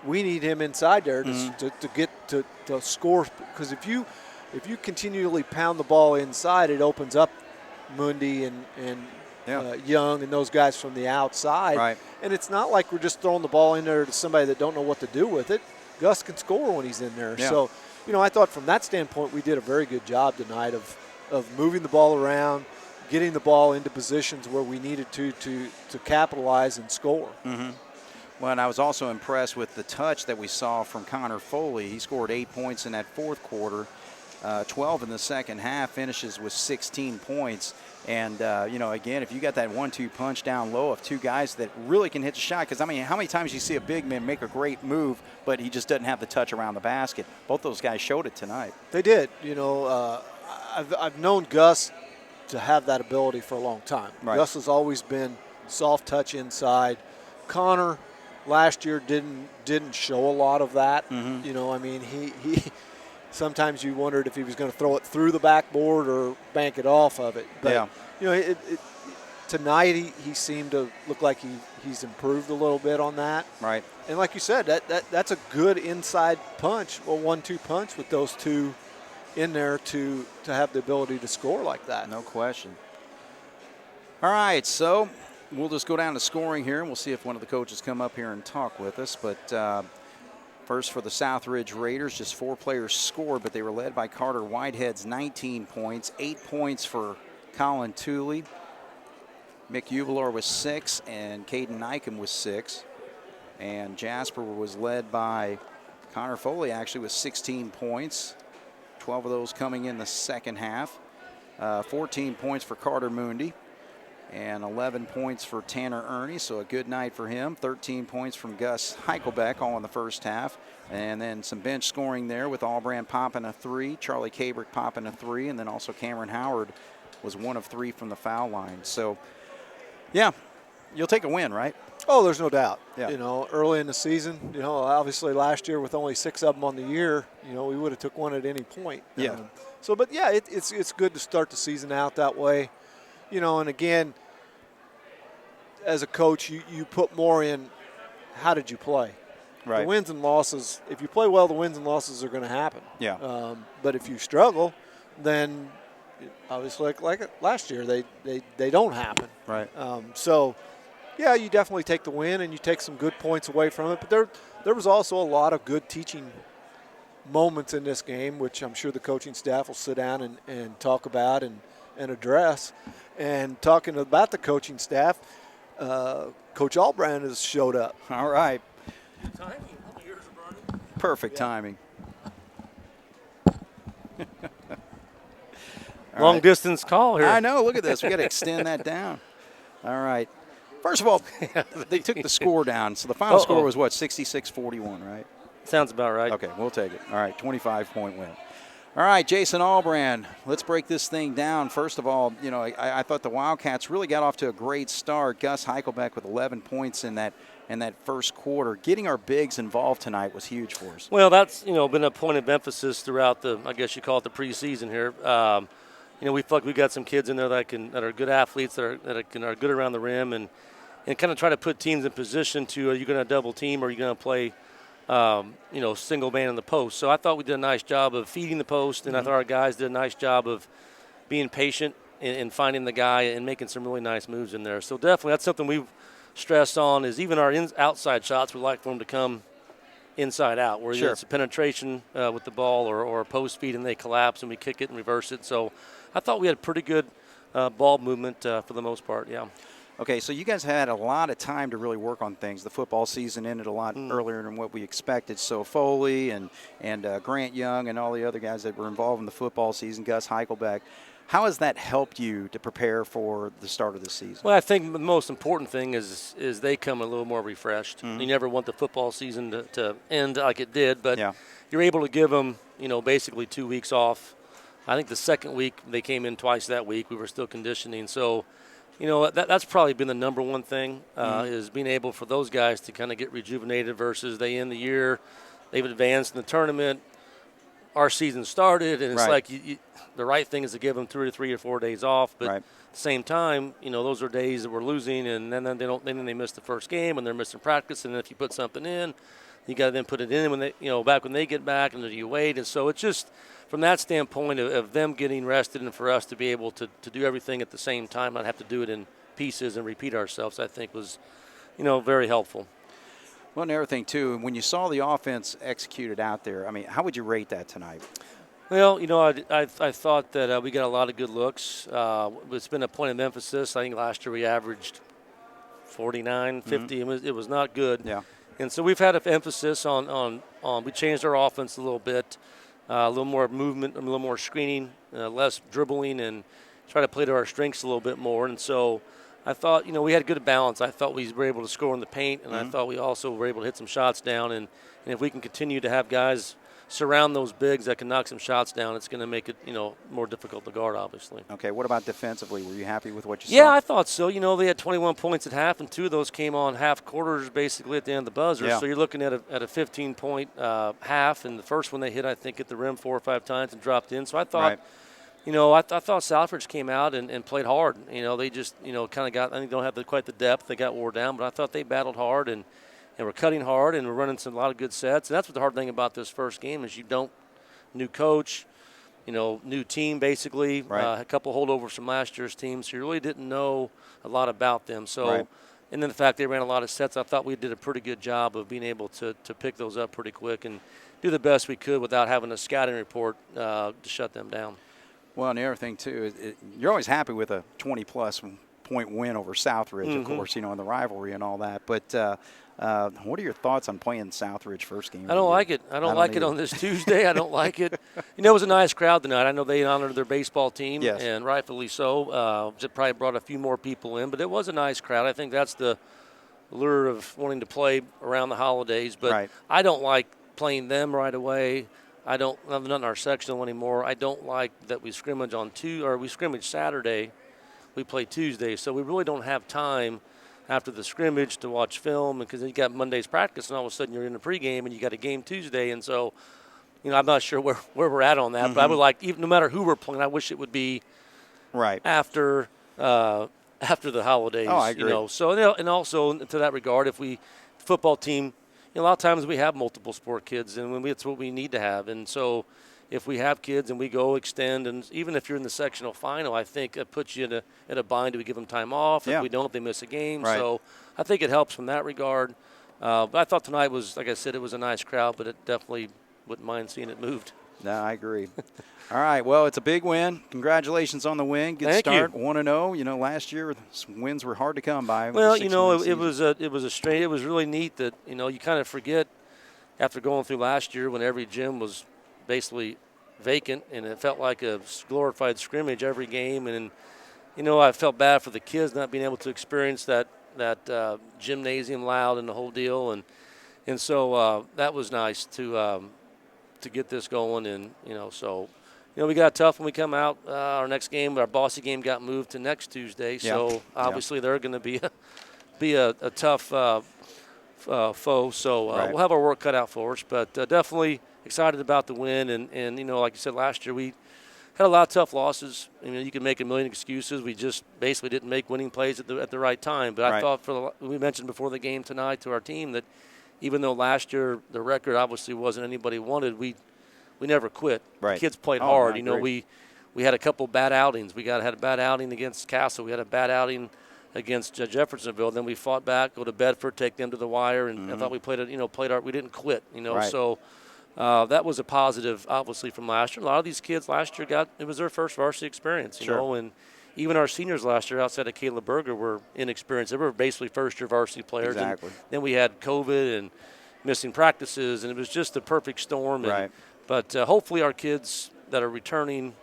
we need him inside there to get to score. Because if you continually pound the ball inside, it opens up Mundy and Young and those guys from the outside. Right. And it's not like we're just throwing the ball in there to somebody that don't know what to do with it. Gus can score when he's in there. Yeah. So, I thought from that standpoint we did a very good job tonight of moving the ball around, getting the ball into positions where we needed to capitalize and score. Mm-hmm. Well, and I was also impressed with the touch that we saw from Connor Foley. He scored 8 points in that fourth quarter, 12 in the second half, finishes with 16 points. And, again, if you got that 1-2 punch down low of two guys that really can hit the shot, because, how many times you see a big man make a great move, but he just doesn't have the touch around the basket? Both those guys showed it tonight. They did. I've known Gus to have that ability for a long time. Right. Gus has always been soft touch inside. Connor last year didn't show a lot of that. Mm-hmm. He sometimes you wondered if he was going to throw it through the backboard or bank it off of it. But tonight he seemed to look like he's improved a little bit on that. Right. And like you said, that's a good inside punch, a 1-2 punch with those two in there to have the ability to score like that. No question. All right, so we'll just go down to scoring here, and we'll see if one of the coaches come up here and talk with us. But first for the Southridge Raiders, just 4 players scored, but they were led by Carter Whitehead's 19 points, 8 points for Colin Tooley. Mick Ubelar was 6, and Caden Nycom was 6. And Jasper was led by Connor Foley, actually, with 16 points. 12 of those coming in the second half. 14 points for Carter Mundy and 11 points for Tanner Ernie, so a good night for him. 13 points from Gus Heichelbeck all in the first half. And then some bench scoring there with Albrand popping a 3, Charlie Cabrick popping a 3, and then also Cameron Howard was 1 of 3 from the foul line. So, yeah, you'll take a win, right? Oh, there's no doubt. Yeah. Early in the season, obviously last year with only 6 of them on the year, we would have took one at any point. Yeah. It's good to start the season out that way. And again, as a coach, you put more in how did you play. Right. The wins and losses, if you play well, the wins and losses are going to happen. Yeah. But if you struggle, then obviously like last year, they don't happen. Right. Yeah, you definitely take the win and you take some good points away from it. But there was also a lot of good teaching moments in this game, which I'm sure the coaching staff will sit down and talk about and address. And talking about the coaching staff, Coach Albrand has showed up. All right. Timing. Yours are running. Perfect timing. Long distance call here. I know. Look at this. We got to extend that down. All right. First of all, they took the score down. So the final score was what, 66-41, right? Sounds about right. Okay, we'll take it. All right, 25-point win. All right, Jason Albrand, let's break this thing down. First of all, you know, I thought the Wildcats really got off to a great start. Gus Heichelbeck with 11 points in that first quarter. Getting our bigs involved tonight was huge for us. Well, that's, you know, been a point of emphasis throughout the, I guess you call it the preseason here. You know, we feel like we got some kids in there that are good athletes that are good around the rim and kind of try to put teams in position to, are you going to double team or are you going to play, you know, single man in the post. So I thought we did a nice job of feeding the post, and I thought our guys did a nice job of being patient and finding the guy and making some really nice moves in there. So definitely that's something we've stressed on is even our outside shots, we like for them to come inside out, where it's a penetration with the ball or a post feed and they collapse and we kick it and reverse it. So I thought we had pretty good ball movement for the most part, yeah. Okay, so you guys had a lot of time to really work on things. The football season ended a lot earlier than what we expected. So Foley and Grant Young and all the other guys that were involved in the football season, Gus Heichelbeck, how has that helped you to prepare for the start of the season? Well, I think the most important thing is they come a little more refreshed. You never want the football season to end like it did, but you're able to give them, you know, basically 2 weeks off. I think the second week they came in twice that week. We were still conditioning. So, you know, that's probably been the number one thing is being able for those guys to kind of get rejuvenated versus they end the year, they've advanced in the tournament, our season started, and it's like the right thing is to give them 2 or 3 or 4 days off. But at the same time, you know, those are days that we're losing, and then they miss the first game and they're missing practice. And then if you put something in, you got to then put it in when they, you know, back when they get back, and then you wait. And so it's just from that standpoint of them getting rested and for us to be able to do everything at the same time, not have to do it in pieces and repeat ourselves, I think was, you know, very helpful. Well, and everything, too, when you saw the offense executed out there, I mean, how would you rate that tonight? Well, you know, I thought that we got a lot of good looks. It's been a point of emphasis. I think last year we averaged 49, 50. It was not good. Yeah. And so we've had an emphasis on we changed our offense a little bit. A little more movement, a little more screening, less dribbling, and try to play to our strengths a little bit more. And so I thought, you know, we had good balance. I thought we were able to score in the paint, and I thought we also were able to hit some shots down. And if we can continue to have guys surround those bigs that can knock some shots down, it's going to make it, you know, more difficult to guard, obviously. Okay, what about defensively? Were you happy with what you saw? Yeah, I thought so. You know, they had 21 points at half, and 2 of those came on half quarters basically at the end of the buzzer. Yeah. So you're looking at a 15-point half, and the first one they hit, I think, at the rim 4 or 5 times and dropped in. So I thought, you know, I thought Southridge came out and played hard. You know, they just, you know, kind of got, I think they don't have quite the depth. They got wore down, but I thought they battled hard and were cutting hard and were running a lot of good sets. And that's what the hard thing about this first game is new coach, you know, new team basically, a couple holdovers from last year's team, so you really didn't know a lot about them. So, and then the fact they ran a lot of sets, I thought we did a pretty good job of being able to pick those up pretty quick and do the best we could without having a scouting report to shut them down. Well, and the other thing, too, you're always happy with a 20-plus point win over Southridge, of course, you know, in the rivalry and all that. But what are your thoughts on playing Southridge first game? I don't like it. I don't like it on this Tuesday. I don't like it. You know, it was a nice crowd tonight. I know they honored their baseball team, and rightfully so. It probably brought a few more people in, but it was a nice crowd. I think that's the lure of wanting to play around the holidays. But I don't like playing them right away. I'm not in our sectional anymore. I don't like that we scrimmage we scrimmage Saturday. We play Tuesday, so we really don't have time after the scrimmage to watch film because you got Monday's practice, and all of a sudden you're in the pregame and you got a game Tuesday, and so, you know, I'm not sure where we're at on that, but I would like, even no matter who we're playing, I wish it would be after the holidays. Oh, I agree. You know, so and also to that regard, if we football team, you know, a lot of times we have multiple sport kids, and it's what we need to have, and so. If we have kids and we go extend, and even if you're in the sectional final, I think it puts you in a bind. Do we give them time off? If we don't, they miss a game. So I think it helps from that regard. But I thought tonight was, like I said, it was a nice crowd, but it definitely wouldn't mind seeing it moved. No, I agree. All right, well, it's a big win. Congratulations on the win. Good Thank start, you. 1-0. You know, last year wins were hard to come by. Well, you know, it was really neat that, you know, you kind of forget after going through last year when every gym was basically vacant, and it felt like a glorified scrimmage every game. And I felt bad for the kids not being able to experience that gymnasium loud and the whole deal. And so that was nice to get this going. And we got tough when we come out. Our next game, our Bossy game, got moved to next Tuesday. So obviously they're going to be a tough foe. So we'll have our work cut out for us. But definitely excited about the win. And like you said, last year we had a lot of tough losses. You can make a million excuses. We just basically didn't make winning plays at the right time. But I thought we mentioned before the game tonight to our team that even though last year the record obviously wasn't anybody wanted, we never quit. Right. The kids played hard. We had a couple bad outings. We had a bad outing against Castle. We had a bad outing against Jeffersonville. Then we fought back, go to Bedford, take them to the wire, and I thought we played we didn't quit. So that was a positive, obviously, from last year. A lot of these kids last year it was their first varsity experience. And even our seniors last year, outside of Caleb Berger, were inexperienced. They were basically first-year varsity players. Exactly. And then we had COVID and missing practices, and it was just a perfect storm. But hopefully our kids that are returning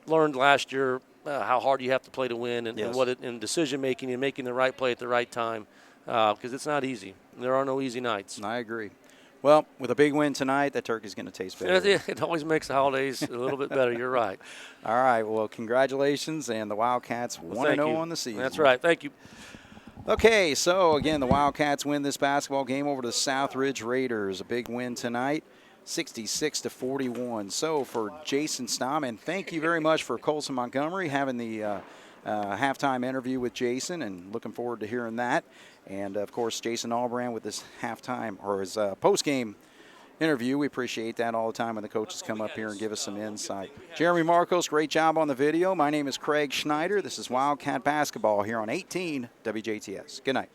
learned last year how hard you have to play to win and decision-making and making the right play at the right time because it's not easy. There are no easy nights. I agree. Well, with a big win tonight, that turkey's going to taste better. It always makes the holidays a little bit better. You're right. All right. Well, congratulations, and the Wildcats 1-0 on the season. That's right. Thank you. Okay, so again, the Wildcats win this basketball game over the Southridge Raiders. A big win tonight, 66-41. So for Jason Stam, thank you very much for Colson Montgomery having the halftime interview with Jason, and looking forward to hearing that. And, of course, Jason Albrand with his halftime or his post-game interview. We appreciate that all the time when the coaches come up here and give us some insight. Jeremy Marcos, great job on the video. My name is Craig Schneider. This is Wildcat Basketball here on 18 WJTS. Good night.